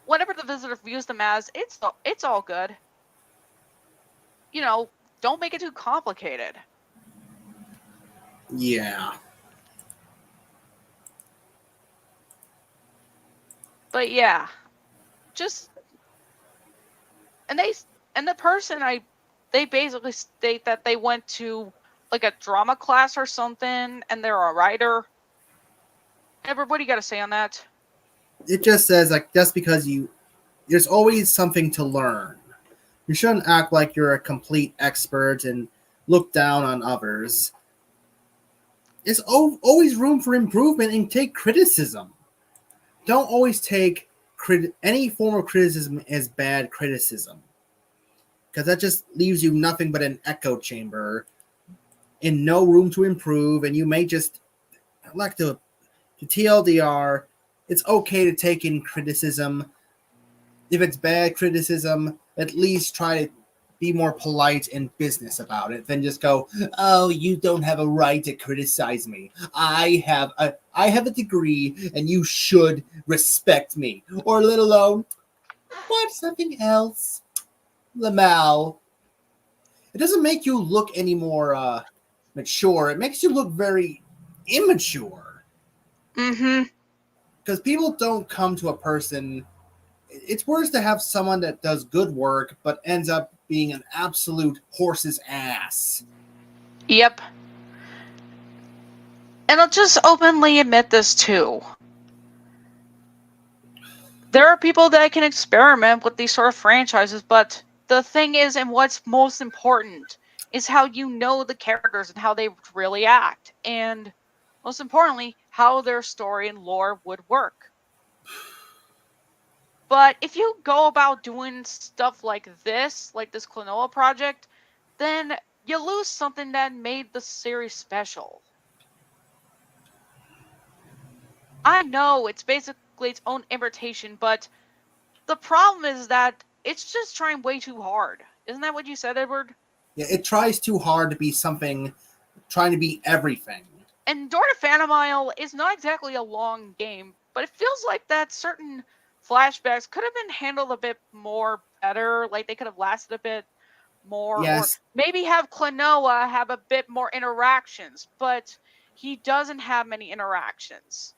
whatever the visitor views them as, it's all good. You know, don't make it too complicated. Yeah. But yeah, just and the person they basically state that they went to like a drama class or something, and they're a writer. Edward, what do you got to say on that? It just says like just because there's always something to learn. You shouldn't act like you're a complete expert and look down on others. There's always room for improvement and take criticism. Don't always take any form of criticism as bad criticism, because that just leaves you nothing but an echo chamber and no room to improve. And you may just like to TLDR. It's okay to take in criticism. If it's bad criticism, at least try to be more polite and business about it than just go, "Oh, you don't have a right to criticize me. I have a degree, and you should respect me." Or let alone, "What something else, Lamal?" It doesn't make you look any more mature. It makes you look very immature. Mm-hmm. Because people don't come to a person. It's worse to have someone that does good work but ends up being an absolute horse's ass. Yep. And I'll just openly admit this too. There are people that can experiment with these sort of franchises, but the thing is, and what's most important, is how you know the characters and how they really act. And most importantly, how their story and lore would work. But if you go about doing stuff like this Klonoa project, then you lose something that made the series special. I know it's basically its own imitation, but the problem is that it's just trying way too hard. Isn't that what you said, Edward? Yeah, it tries too hard to be something, trying to be everything. And Door to Phantom Isle is not exactly a long game, but it feels like that certain flashbacks could have been handled a bit more better. Like they could have lasted a bit more, or Yes, maybe have Klonoa have a bit more interactions, but he doesn't have many interactions.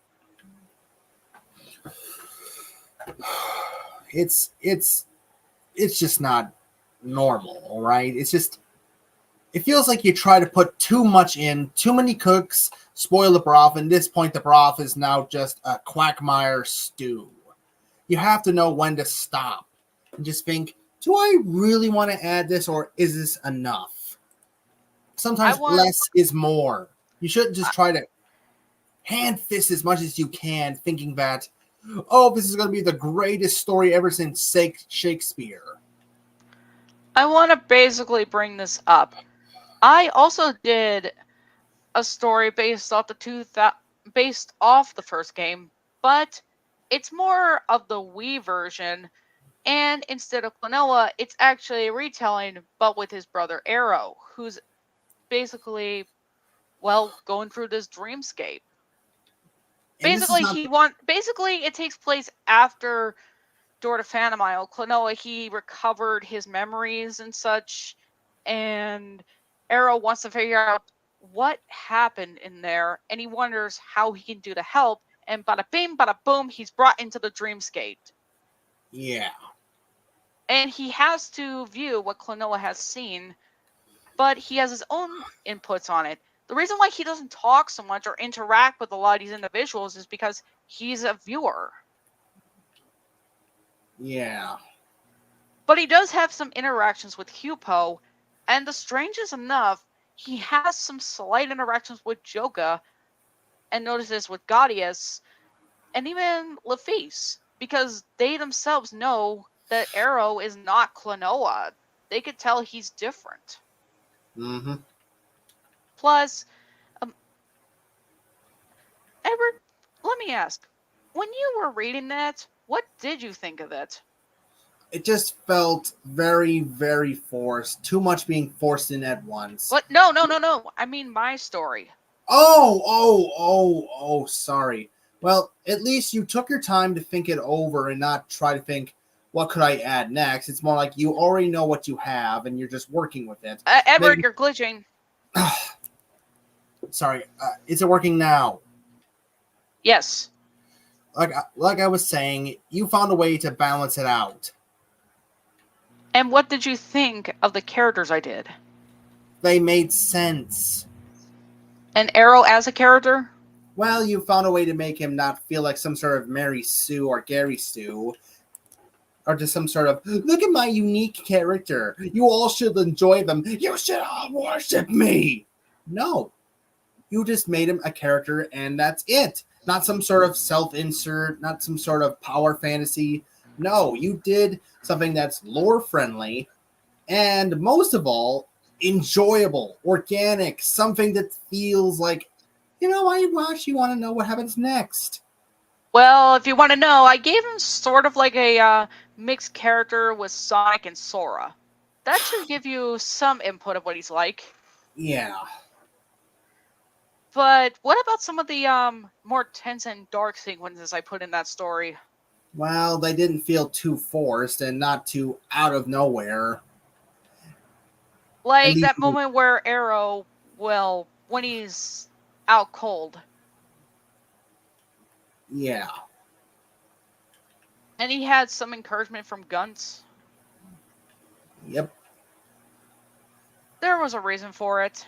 it's it's just not normal, right? It's just, it feels like you try to put too much in, too many cooks, spoil the broth, and at this point the broth is now just a quagmire stew. You have to know when to stop and just think, do I really want to add this, or is this enough? I Sometimes want less is more. You shouldn't just I, try to hand fist as much as you can, thinking that, oh, this is going to be the greatest story ever since Shakespeare. I want to basically bring this up. I also did a story based off the first game, but it's more of the Wii version. And instead of Klonoa, it's actually a retelling, but with his brother Arrow, who's basically, well, going through this dreamscape. And this is not, Basically, it takes place after Door to Phantom Isle. Klonoa, he recovered his memories and such, and Arrow wants to figure out what happened in there, and he wonders how he can do to help. And bada bing, bada boom, he's brought into the dreamscape. yeah. And he has to view what Klonoa has seen, but he has his own inputs on it. The reason why he doesn't talk so much or interact with a lot of these individuals is because he's a viewer. Yeah. But he does have some interactions with Hupo, and the strangest enough, he has some slight interactions with Joga, and notices with Gaudius, and even Lafice, because they themselves know that Arrow is not Klonoa. They could tell he's different. Mm-hmm. Plus, Edward, let me ask, when you were reading that, what did you think of it? It just felt very, very forced. Too much being forced in at once. What? No. I mean my story. Oh, sorry. Well, at least you took your time to think it over and not try to think, what could I add next? It's more like you already know what you have and you're just working with it. Edward, Maybe, you're glitching. sorry, is it working now? Yes. Like I was saying, you found a way to balance it out. And what did you think of the characters I did? They made sense. And Arrow as a character? Well, you found a way to make him not feel like some sort of Mary Sue or Gary Sue, or just some sort of, look at my unique character. You all should enjoy them. You should all worship me. No, you just made him a character and that's it. Not some sort of self-insert, not some sort of power fantasy. No, you did something that's lore friendly and most of all, enjoyable, organic, something that feels like, I actually want to know what happens next. Well, if you want to know, I gave him sort of like a mixed character with Sonic and Sora. That should give you some input of what he's like. Yeah. But what about some of the more tense and dark sequences I put in that story? Well, they didn't feel too forced and not too out of nowhere. At Like least, that moment where Arrow, well, when he's out cold. yeah. And he had some encouragement from Guns. Yep. There was a reason for it.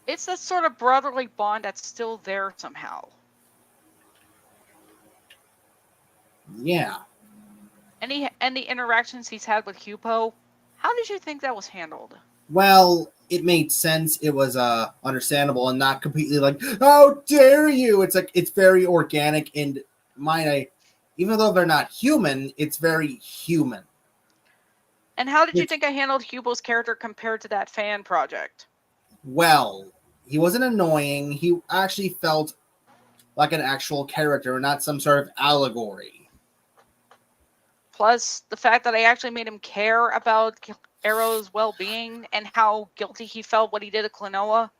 It's that sort of brotherly bond that's still there somehow. Yeah. And the interactions he's had with Hupo, how did you think that was handled? Well, it made sense. It was understandable and not completely like, how dare you? It's like, it's very organic and even though they're not human, it's very human. And how did you think I handled Hupo's character compared to that fan project? Well, he wasn't annoying. He actually felt like an actual character, not some sort of allegory. Plus, the fact that I actually made him care about Arrow's well-being and how guilty he felt what he did to Klonoa.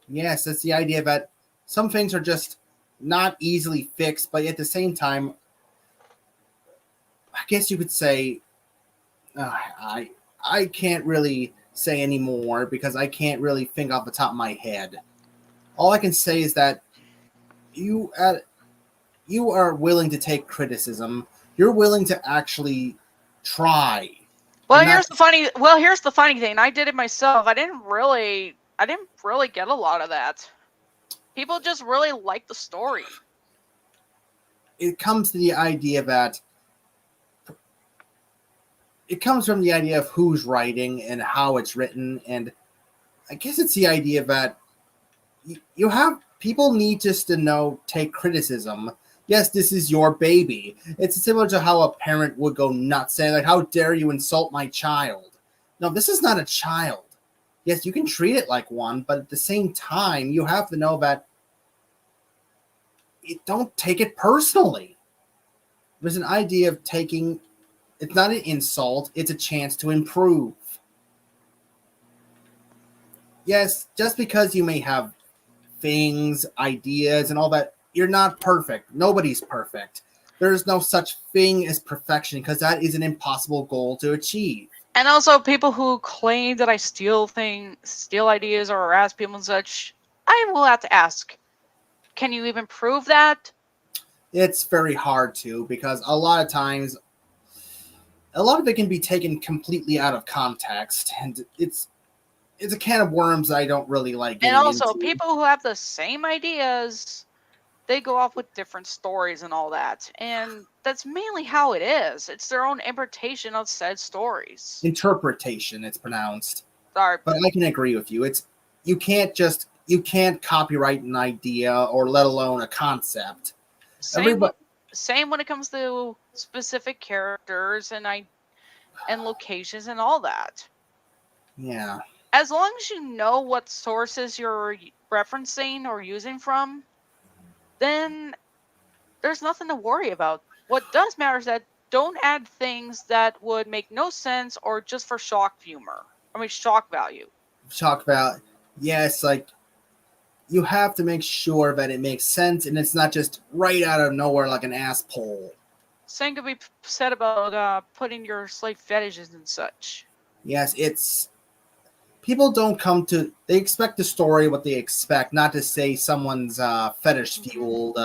Yes, that's the idea that some things are just not easily fixed, but at the same time, I guess you could say, I can't really say anymore because I can't really think off the top of my head. All I can say is that you are willing to take criticism. You're willing to actually try. Well, And that here's the funny thing. I did it myself. I didn't really get a lot of that. People just really like the story. it comes to the idea that it comes from the idea of who's writing and how it's written, and I guess it's the idea that you have people need just to know take criticism. Yes, this is your baby. It's similar to how a parent would go nuts saying like, "How dare you insult my child?" No, this is not a child. Yes, you can treat it like one, but at the same time, you have to know that don't take it personally. There's an idea of taking it's not an insult, it's a chance to improve. Yes, just because you may have things, ideas, and all that, you're not perfect. Nobody's perfect. There's no such thing as perfection because that is an impossible goal to achieve. And also, people who claim that I steal ideas, or harass people and such, I will have to ask: can you even prove that? It's very hard to because a lot of times, a lot of it can be taken completely out of context, and it's a can of worms I don't really like And getting also, into. people who have the same ideas, they go off with different stories and all that. And that's mainly how it is. It's their own interpretation of said stories. Interpretation, it's pronounced. Sorry. But I can agree with you. It's you can't copyright an idea or let alone a concept. Same Everybody, same when it comes to specific characters and locations and all that. yeah. As long as you know what sources you're referencing or using from, then there's nothing to worry about. What does matter is that don't add things that would make no sense or just for shock humor. I mean, shock value. Shock value. Yes, like you have to make sure that it makes sense and it's not just right out of nowhere like an ass pole. Same could be said about putting your slave fetishes and such. Yes, it's people don't come to they expect the story what they expect, not to say someone's fetish fueled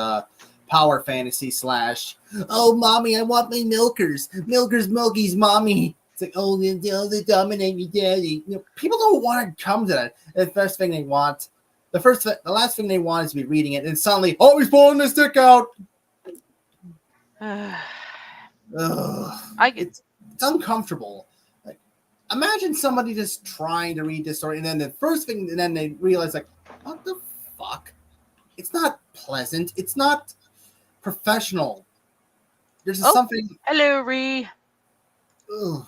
power fantasy slash oh mommy, I want my milkers milky's mommy. It's like oh they dominate me daddy. People don't want to come to that. The first thing they want the last thing they want is to be reading it and suddenly oh he's pulling his dick out. Ugh. I It's uncomfortable. Like, imagine somebody just trying to read this story, and then the first thing, and then they realize, like, what the fuck? It's not pleasant. It's not professional. There's something. Hello, Ree. Ugh.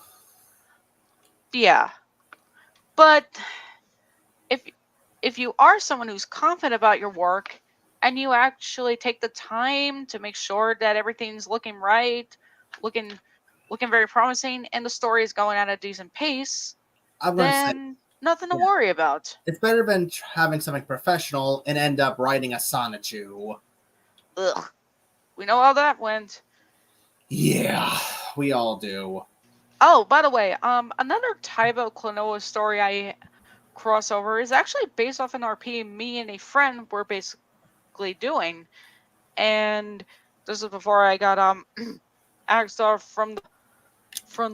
Yeah, but if you are someone who's confident about your work and you actually take the time to make sure that everything's looking right, looking very promising, and the story is going at a decent pace, I'm gonna say then nothing to worry about. it's better than having something professional and end up writing a sonnetu. Ugh. We know how that went. Yeah, we all do. Oh, by the way, another Taibo Klonoa story I crossover is actually based off an RP me and a friend were basically doing, and this is before I got axed off from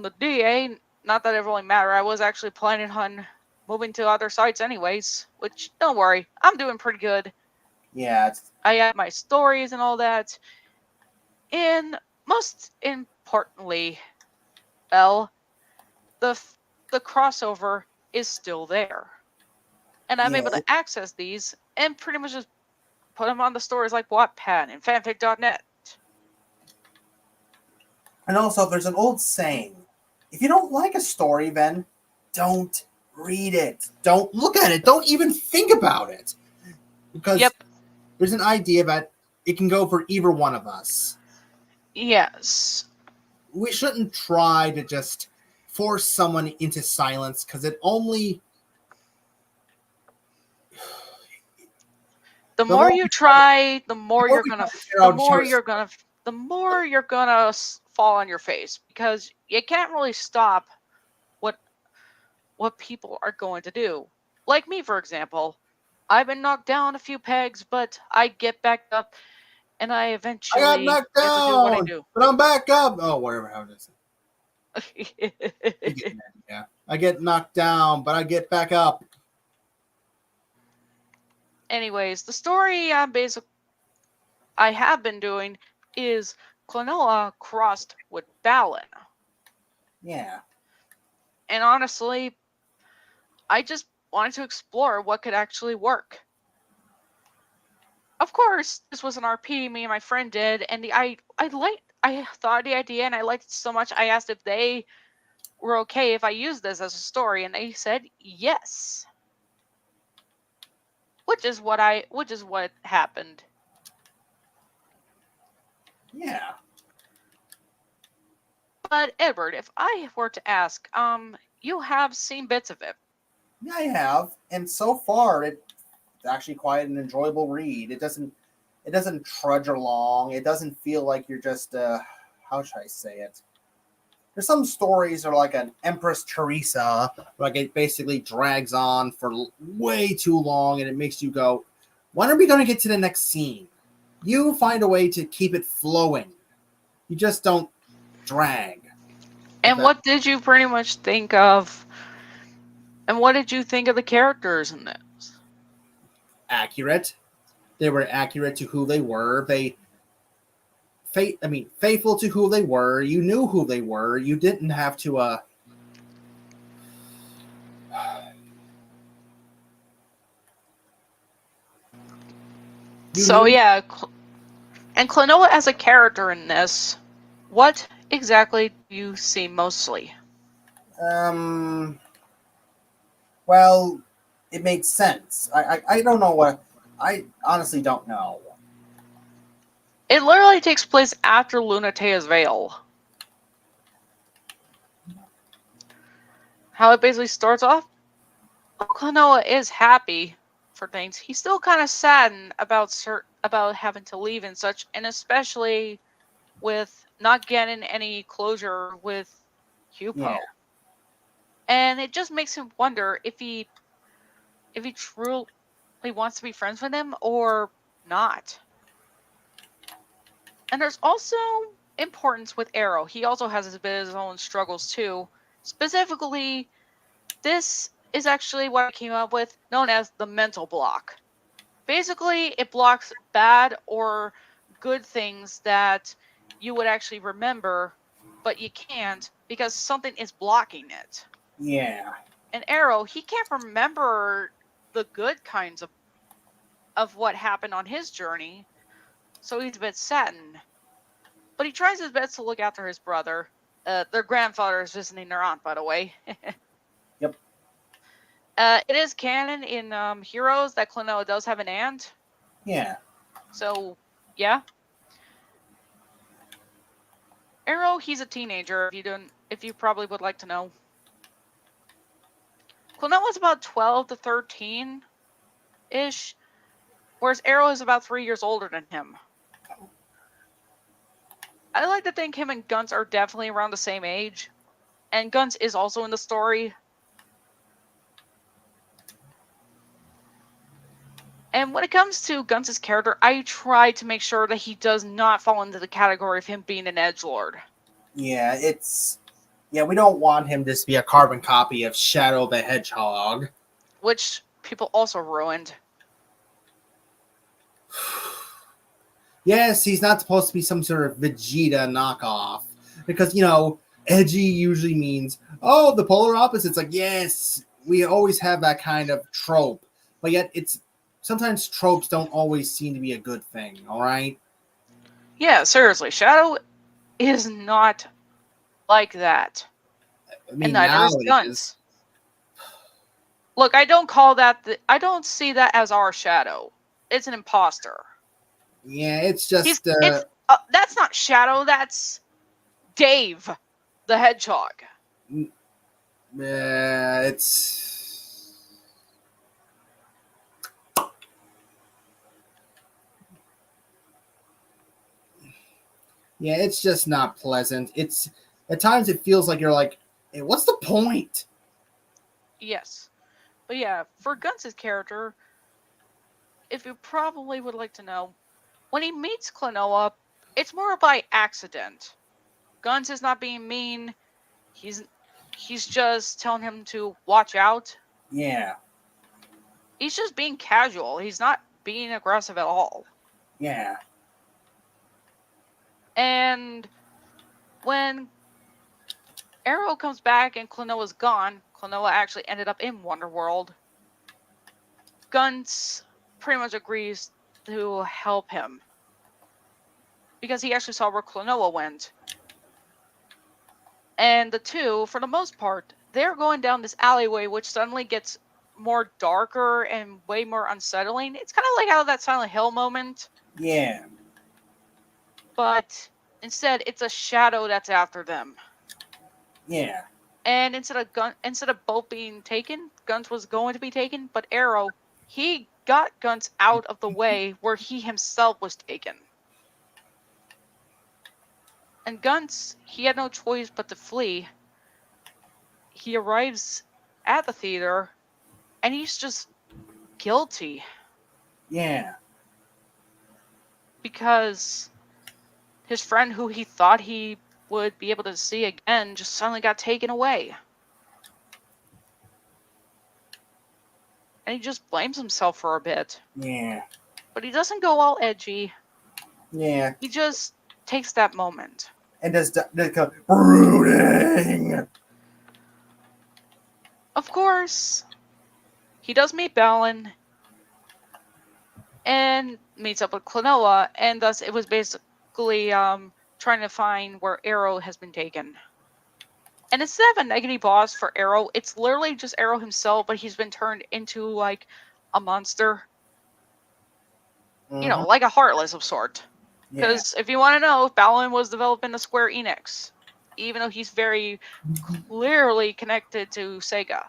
the DA. Not that it really mattered. I was actually planning on moving to other sites anyways, which don't worry, I'm doing pretty good. Yeah, I have my stories and all that, and most importantly, well, the crossover is still there, and I'm able to access these and pretty much just put them on the stores like Wattpad and fanfic.net. And also, there's an old saying: if you don't like a story, then don't read it. Don't look at it. Don't even think about it. Because there's an idea that it can go for either one of us. Yes. We shouldn't try to just force someone into silence because it only... The more you try, the more you're gonna fall on your face, because you can't really stop what people are going to do. Like me, for example, I've been knocked down a few pegs, but I get back up and I I got eventually knocked get to do what I down, do. but I'm back up. Oh, whatever. How does it? You get that? Yeah. I get knocked down, but I get back up. Anyways, the story I have been doing is Klonoa crossed with Balin. Yeah. And honestly, I just wanted to explore what could actually work. Of course, this was an RP me and my friend did, and I thought the idea and I liked it so much I asked if they were okay if I used this as a story, and they said yes. Which is what happened. Yeah. But Edward, if I were to ask, you have seen bits of it. Yeah, I have, and so far it's actually quite an enjoyable read. It doesn't trudge along. It doesn't feel like you're just how should I say it? There's some stories that are like an Empress Teresa, like it basically drags on for way too long, and it makes you go, "When are we going to get to the next scene?" You find a way to keep it flowing. You just don't drag. And what did you pretty much think of? And what did you think of the characters in this? Accurate. They were accurate to who they were. Faithful to who they were. You knew who they were. You didn't have to So yeah, and Klonoa as a character in this, what exactly do you see mostly? Well, it makes sense. I don't know what. I honestly don't know. It literally takes place after Lunatea's Veil. How it basically starts off, Klonoa is happy for things. He's still kind of saddened about having to leave and such, and especially with not getting any closure with Hupo. Yeah. And it just makes him wonder if he truly wants to be friends with him or not. And there's also importance with Arrow. He also has his own struggles too. Specifically, this is actually what I came up with, known as the mental block. Basically, it blocks bad or good things that you would actually remember, but you can't because something is blocking it. Yeah. And Arrow, he can't remember the good kinds of what happened on his journey, so he's a bit saddened. But he tries his best to look after his brother. Their grandfather is visiting their aunt, by the way. Yep. It is canon in Heroes that Klonoa does have an aunt. Yeah. So, yeah. Arrow, he's a teenager. If you probably would like to know. Klonoa's about 12 to 13 ish, whereas Arrow is about 3 years older than him. I like to think him and Guns are definitely around the same age, and Guns is also in the story. And when it comes to Guns' character, I try to make sure that he does not fall into the category of him being an edgelord. Yeah, we don't want him to be a carbon copy of Shadow the Hedgehog. Which people also ruined. Yes, he's not supposed to be some sort of Vegeta knockoff. Because, edgy usually means, oh, the polar opposites. Like, yes, we always have that kind of trope. But yet, sometimes tropes don't always seem to be a good thing, all right? Yeah, seriously, Shadow is not like that. I mean, and neither is Guns. Look, I don't see that as our Shadow. It's an imposter. Yeah, it's just... that's not Shadow, that's Dave, the Hedgehog. It's... Yeah, it's just not pleasant. At times it feels like you're like, hey, what's the point? Yes. But yeah, for Guns' character, if you probably would like to know, when he meets Klonoa, it's more by accident. Guns is not being mean. He's just telling him to watch out. Yeah. He's just being casual. He's not being aggressive at all. Yeah. And when Arrow comes back and Klonoa's gone, Klonoa actually ended up in Wonderworld. Guns pretty much agrees to help him because he actually saw where Klonoa went. And the two, for the most part, they're going down this alleyway, which suddenly gets more darker and way more unsettling. It's kind of like out of that Silent Hill moment. Yeah. But instead, it's a shadow that's after them. Yeah. And instead of both being taken, Guns was going to be taken, but Arrow, he got Guns out of the way where he himself was taken. And Guns, he had no choice but to flee. He arrives at the theater, and he's just guilty. Yeah. Because his friend who he thought he would be able to see again just suddenly got taken away. And he just blames himself for a bit. Yeah. But he doesn't go all edgy. Yeah. He just takes that moment. And does go brooding. Of course, he does meet Balin and meets up with Klonoa, and thus it was basically trying to find where Arrow has been taken. And instead of a negative boss for Arrow, it's literally just Arrow himself, but he's been turned into like a monster. Mm-hmm. You know, like a Heartless of sort. Yeah. Because if you want to know, Balin was developed in the Square Enix, even though he's very clearly connected to Sega.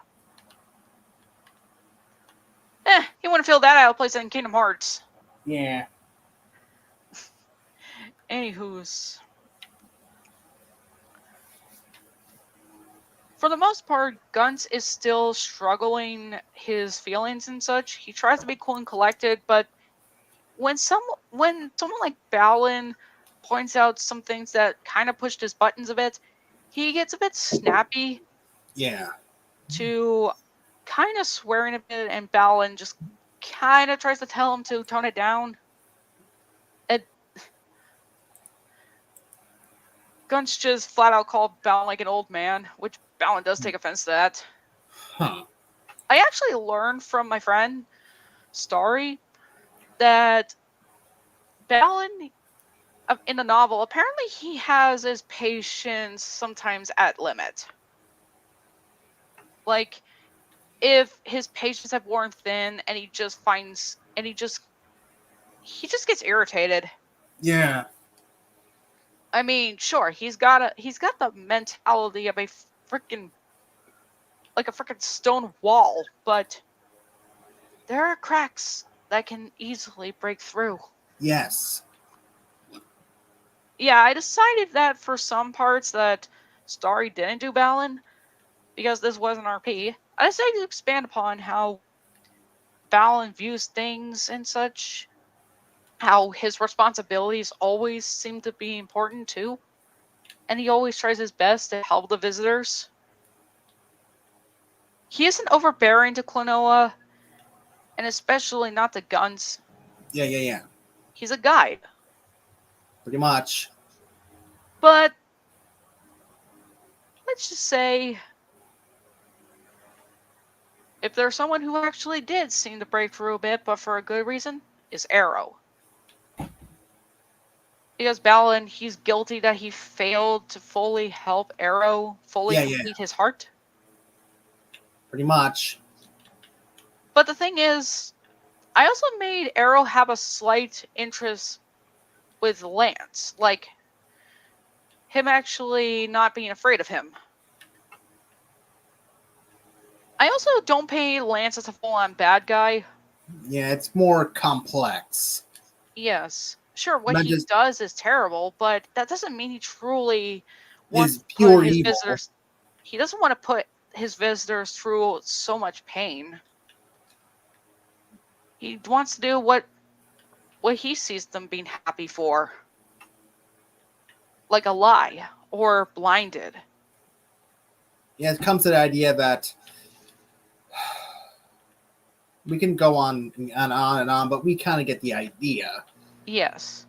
You want to feel that out, place it in Kingdom Hearts. Yeah. Anywho's. For the most part, Guns is still struggling his feelings and such. He tries to be cool and collected, but when someone like Balin points out some things that kind of pushed his buttons a bit, he gets a bit snappy. Yeah. To kind of swearing a bit, and Balin just kind of tries to tell him to tone it down. And Guns just flat out called Balin like an old man, which Balin does take offense to that. Huh. I actually learned from my friend Starry that Balin in the novel, apparently he has his patience sometimes at limit. Like, if his patience have worn thin and he just gets irritated. Yeah. I mean, sure, he's got the mentality of a freaking stone wall, but there are cracks that can easily break through. Yes. Yeah, I decided that for some parts that Starry didn't do Balin, because this was an RP. I decided to expand upon how Balin views things and such, how his responsibilities always seem to be important too, and he always tries his best to help the visitors. He isn't overbearing to Klonoa, and especially not to Guns. Yeah. He's a guide. Pretty much. But let's just say, if there's someone who actually did seem to break through a bit, but for a good reason, is Arrow. Because Balin, he's guilty that he failed to fully help Arrow complete his heart. Pretty much. But the thing is, I also made Arrow have a slight interest with Lance. Like, him actually not being afraid of him. I also don't paint Lance as a full-on bad guy. Yeah, it's more complex. Yes. Sure, what he does is terrible, but that doesn't mean he truly wants to pure put his evil. visitors... He doesn't want to put his visitors through so much pain. He wants to do what what he sees them being happy for, like a lie or blinded. Yeah, it comes to the idea that we can go on and on, but we kind of get the idea. Yes.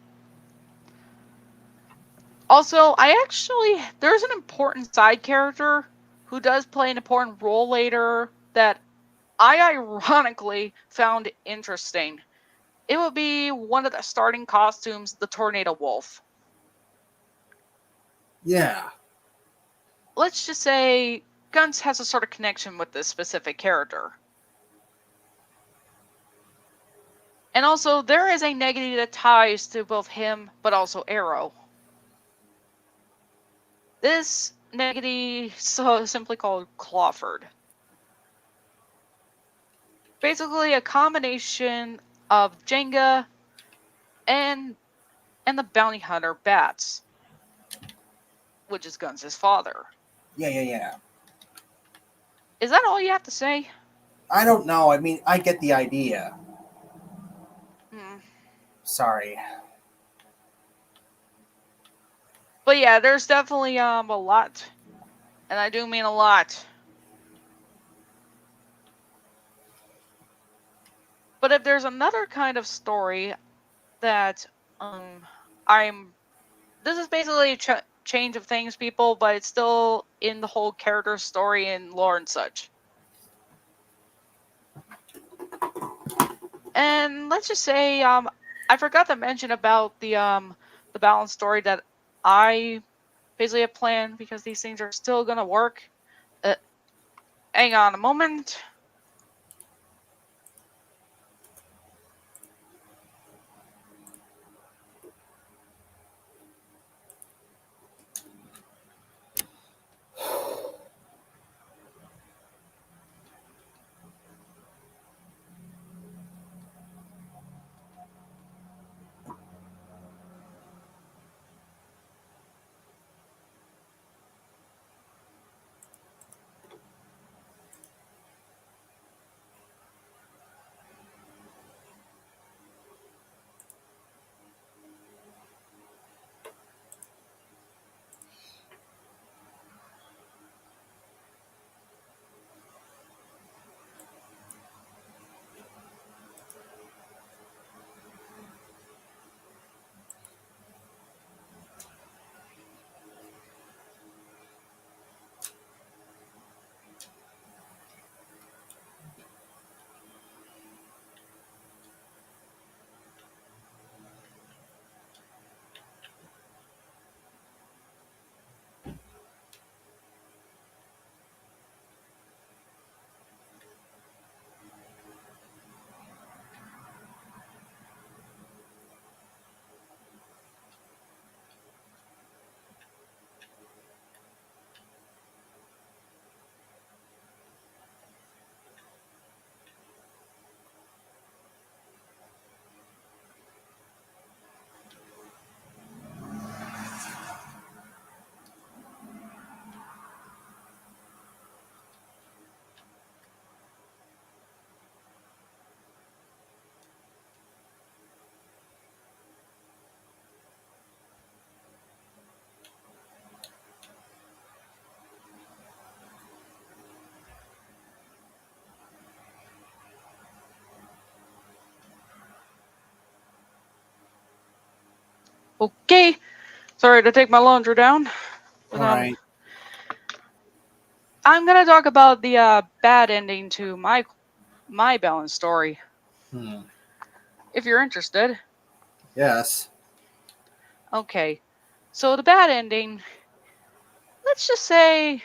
Also, there's an important side character who does play an important role later that I ironically found interesting. It would be one of the starting costumes, the Tornado Wolf. Yeah. Let's just say Guns has a sort of connection with this specific character. And also, there is a negative that ties to both him but also Arrow. This negative is simply called Clawford. Basically, a combination of Jenga and the bounty hunter Bats, which is Guns' father. Yeah. Is that all you have to say? I don't know. I mean, I get the idea. Hmm. Sorry. But yeah, there's definitely a lot, and I do mean a lot. But if there's another kind of story that I'm this is basically a change of things, people, but it's still in the whole character story and lore and such. And let's just say I forgot to mention about the balance story that I basically have planned because these things are still gonna work. Uh, Hang on a moment. Okay, sorry to take my laundry down. But, All right. I'm gonna talk about the bad ending to my balance story. Hmm. If you're interested. Yes. Okay, so the bad ending. Let's just say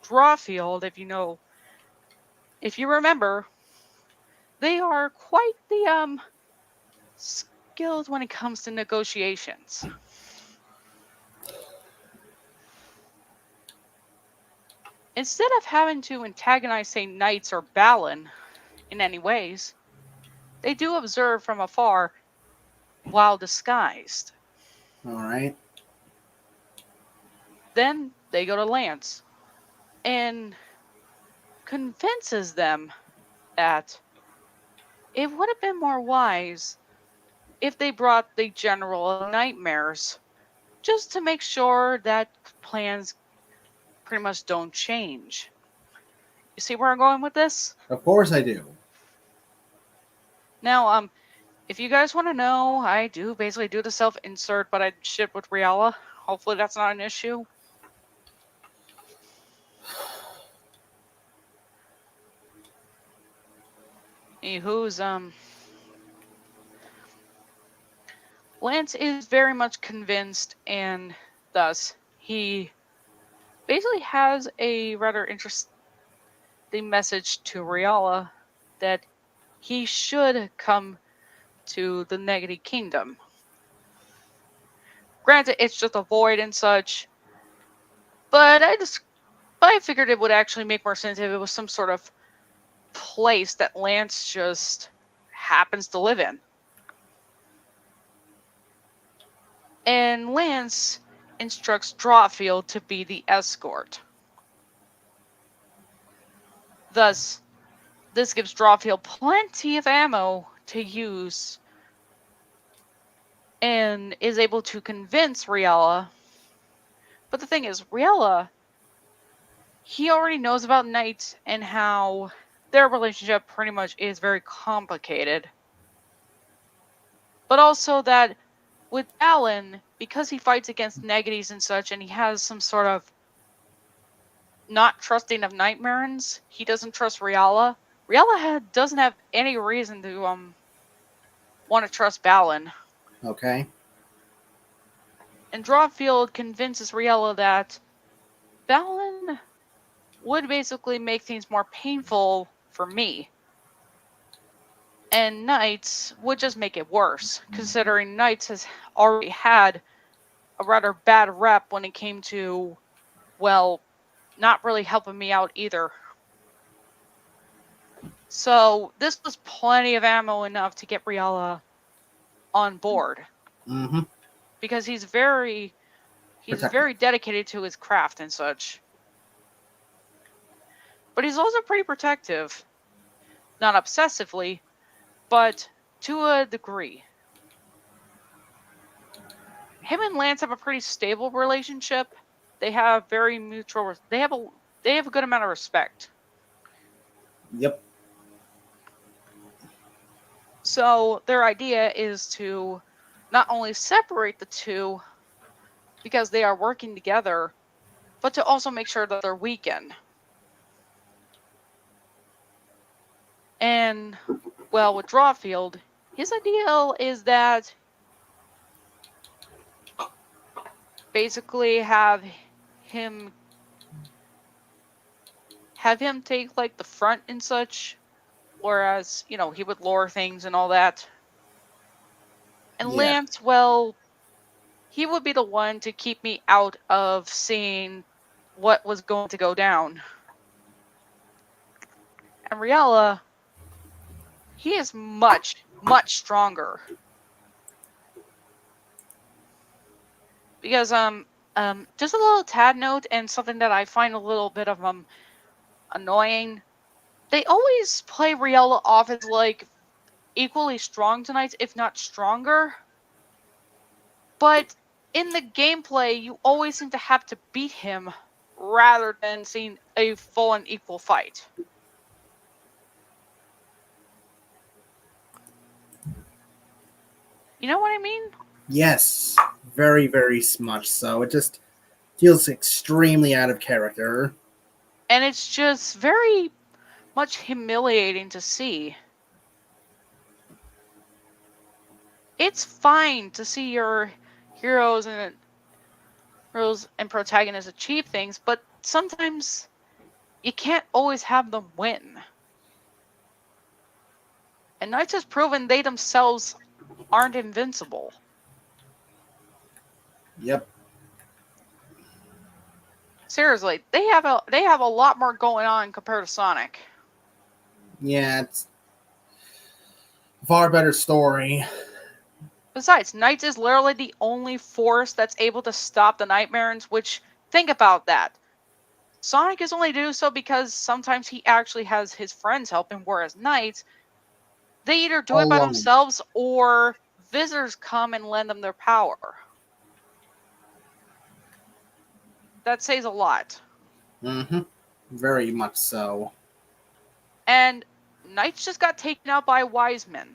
Drawfield, if you remember, they are quite the skilled when it comes to negotiations. Instead of having to antagonize, say, knights or Balin in any ways, they do observe from afar while disguised. All right. Then they go to Lance and convinces them that it would have been more wise if they brought the general nightmares, just to make sure that plans pretty much don't change. You see where I'm going with this? Of course I do. Now, if you guys want to know, I do basically do the self-insert, but I ship with Riala. Hopefully that's not an issue. Who's Lance is very much convinced, and thus he basically has a rather interesting message to Riala that he should come to the Negative Kingdom. Granted, it's just a void and such, but I figured it would actually make more sense if it was some sort of place that Lance just happens to live in. And Lance instructs Drawfield to be the escort. Thus, this gives Drawfield plenty of ammo to use and is able to convince Riala. But the thing is, Riala, he already knows about Knight and how their relationship pretty much is very complicated. But also that with Alan, because he fights against negatives and such, and he has some sort of not trusting of Nightmarens, he doesn't trust Riala. Riala doesn't have any reason to want to trust Balin. Okay. And Drawfield convinces Riala that Balin would basically make things more painful for me. And Knights would just make it worse, considering Knights has already had a rather bad rep when it came to, well, not really helping me out either. So this was plenty of ammo enough to get Riala on board. Mm-hmm. Because he's very dedicated to his craft and such. But he's also pretty protective. Not obsessively, but to a degree. Him and Lance have a pretty stable relationship. They have very mutual. They have a good amount of respect. Yep. So their idea is to not only separate the two because they are working together, but to also make sure that they're weakened. And, well, with Drawfield, his ideal is that basically have him take like the front and such, whereas, he would lure things and all that. And Yeah. Lance, well, he would be the one to keep me out of seeing what was going to go down. And Riala, he is much, much stronger. Because, just a little tad note and something that I find a little bit of, annoying. They always play Riala off as, like, equally strong tonight, if not stronger. But in the gameplay, you always seem to have to beat him rather than seeing a full and equal fight. You know what I mean? Yes. Very, very much so. It just feels extremely out of character. And it's just very much humiliating to see. It's fine to see your heroes and protagonists achieve things, but sometimes you can't always have them win. And Knights has proven they themselves aren't invincible. Yep. Seriously, they have a lot more going on compared to Sonic. Yeah, it's a far better story. Besides, Knights is literally the only force that's able to stop the Nightmarens, which, think about that. Sonic is only do so because sometimes he actually has his friends help him, whereas Knights, they either do it by themselves or visitors come and lend them their power. That says a lot. Mm-hmm. Very much so. And knights just got taken out by wise men.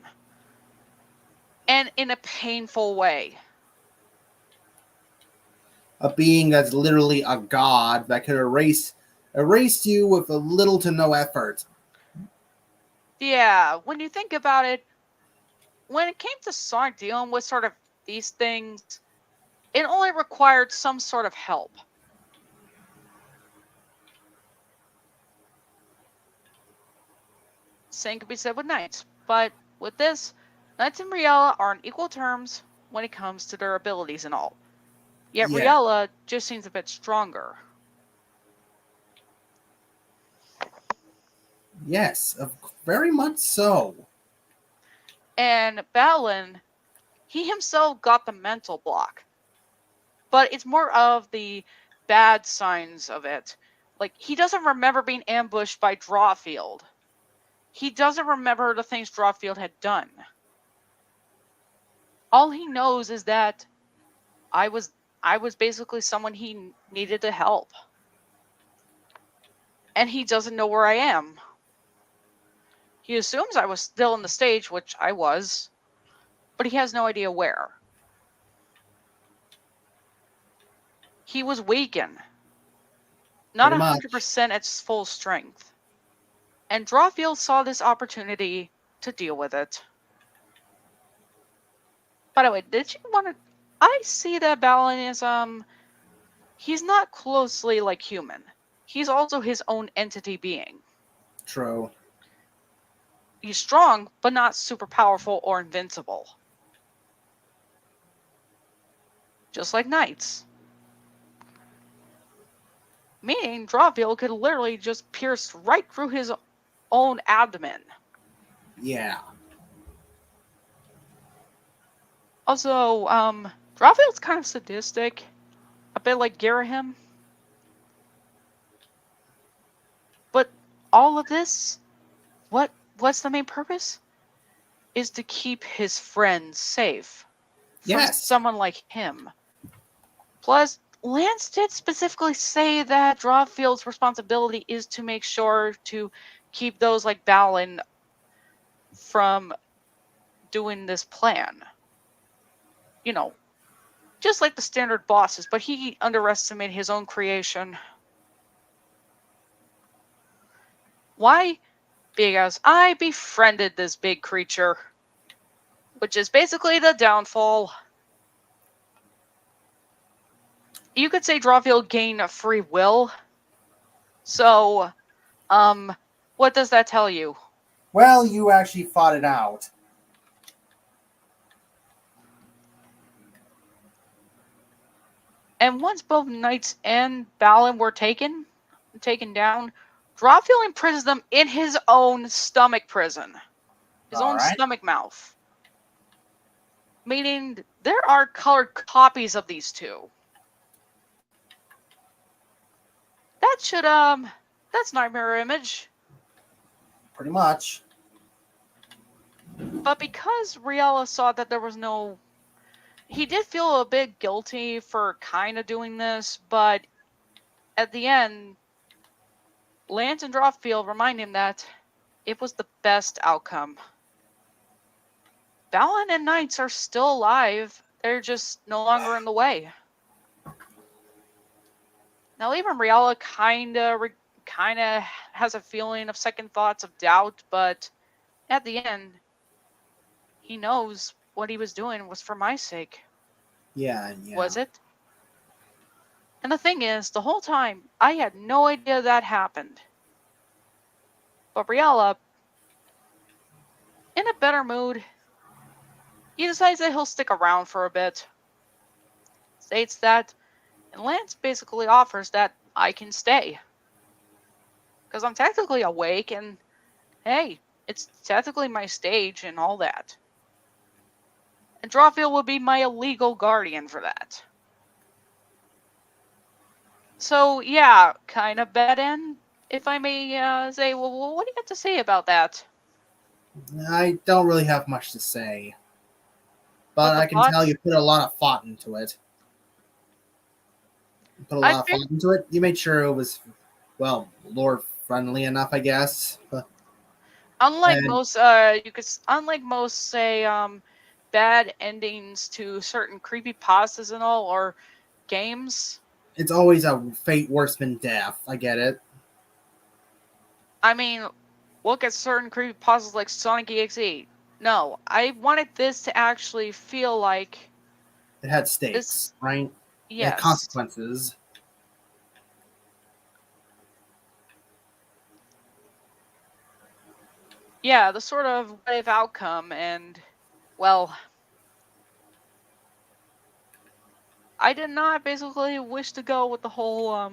And in a painful way. A being that's literally a god that could erase you with a little to no effort. Yeah, when you think about it, when it came to Sonic dealing with sort of these things, it only required some sort of help. Same could be said with knights, but with this, knights and Riella are on equal terms when it comes to their abilities and all. Yet Yeah. Riella just seems a bit stronger. Yes, very much so. And Balin, he himself got the mental block. But it's more of the bad signs of it. Like, he doesn't remember being ambushed by Drawfield. He doesn't remember the things Drawfield had done. All he knows is that I was basically someone he needed to help. And he doesn't know where I am. He assumes I was still in the stage, which I was, but he has no idea where. He was weakened, not 100% at full strength. And Drawfield saw this opportunity to deal with it. By the way, did you want to... I see that Balin is, he's not closely like human. He's also his own entity being. True. He's strong, but not super powerful or invincible. Just like knights. Meaning, Drawfield could literally just pierce right through his own abdomen. Yeah. Also, Drawfield's kind of sadistic. A bit like Girahim. But all of this, what's the main purpose? Is to keep his friends safe. From someone like him. Plus, Lance did specifically say that Drawfield's responsibility is to make sure to keep those like Balin from doing this plan. You know, just like the standard bosses, but he underestimated his own creation. Why? Because I befriended this big creature, which is basically the downfall. You could say Drawfield gained a free will. So, what does that tell you? Well, you actually fought it out. And once both knights and Balin were taken down, Drawfield imprisons them in his own stomach prison. His own stomach mouth. Meaning there are colored copies of these two. That should, that's Nightmare Image. Pretty much. But because Riella saw that there was no... He did feel a bit guilty for kind of doing this, but at the end, Lance and Drawfield remind him that it was the best outcome. Balin and Knights are still alive. They're just no longer in the way. Now, even Riella kind of has a feeling of second thoughts of doubt, but at the end, he knows what he was doing was for my sake. Yeah. Was it? And the thing is, the whole time, I had no idea that happened. But Riella, in a better mood, he decides that he'll stick around for a bit. States that, and Lance basically offers that I can stay. Because I'm technically awake, and hey, it's technically my stage and all that. And Drawfield will be my illegal guardian for that. So, yeah, kind of bad end, if I may say. Well, what do you have to say about that? I don't really have much to say. but But the I can tell bots, you put a lot of thought into it. You put a I lot of fig- thought into it. You made sure it was, well, lore friendly enough, I guess. unlike And most, unlike most, say, bad endings to certain creepy pastas and all, or games. it's always a fate worse than death. I get it. I mean, look at certain creepy pastas like Sonic EXE. No, I wanted this to actually feel like It had stakes, this. right? It had Yes. consequences. Yeah, the sort of what if outcome, and well, I did not basically wish to go with the whole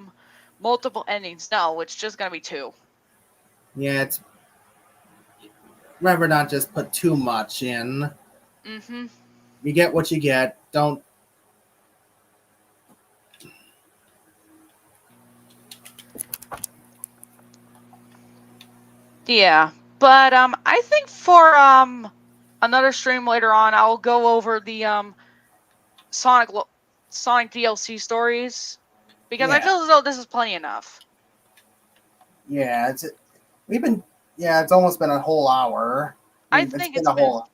multiple endings. No, it's just gonna be two. Yeah, it's rather not just put too much in. Mm-hmm. You get what you get. Don't. Yeah, but I think for another stream later on, I'll go over the Sonic Sonic DLC stories because I Yeah, feel as though this is plenty enough. yeah. We've been. Yeah, it's almost been a whole hour. I I mean, it's think been it's a been. whole.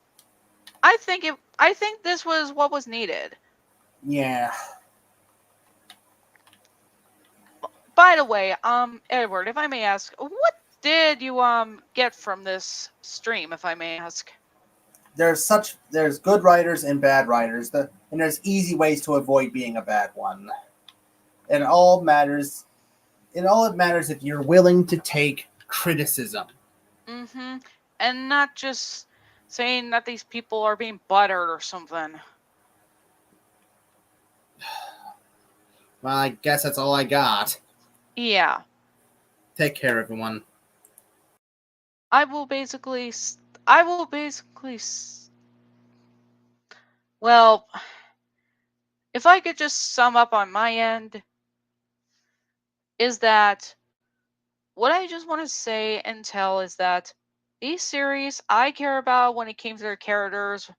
I think this was what was needed. Yeah. By the way, Edward, if I may ask, what did you get from this stream, if I may ask? There's good writers and bad writers. And there's easy ways to avoid being a bad one. And all matters. And all it matters if you're willing to take criticism. Mm-hmm. And not just saying that these people are being buttered or something. Well, I guess that's all I got. Yeah. Take care, everyone. I will basically. I will basically. Well, if I could just sum up on my end, is that what I just want to say and tell is that these series I care about when it came to their characters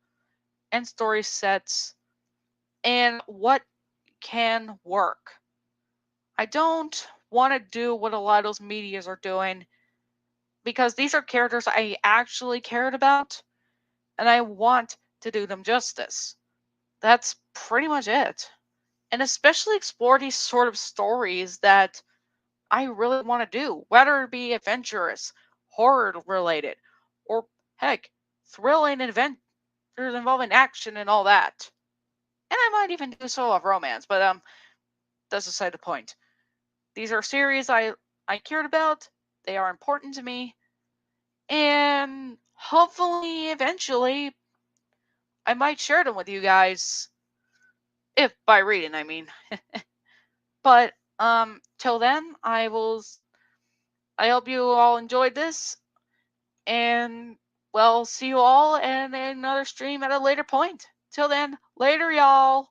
and story sets and what can work. I don't want to do what a lot of those medias are doing because these are characters I actually cared about and I want to do them justice. That's pretty much it. And especially explore these sort of stories that I really want to do, whether it be adventurous, horror related, or heck, thrilling adventures involving action and all that. And I might even do so of romance, but that's beside the point. These are series I cared about. They are important to me, and hopefully, eventually, I might share them with you guys. If by reading, I mean. But till then, I hope you all enjoyed this, and well, see you all in another stream at a later point. Till then, later, y'all.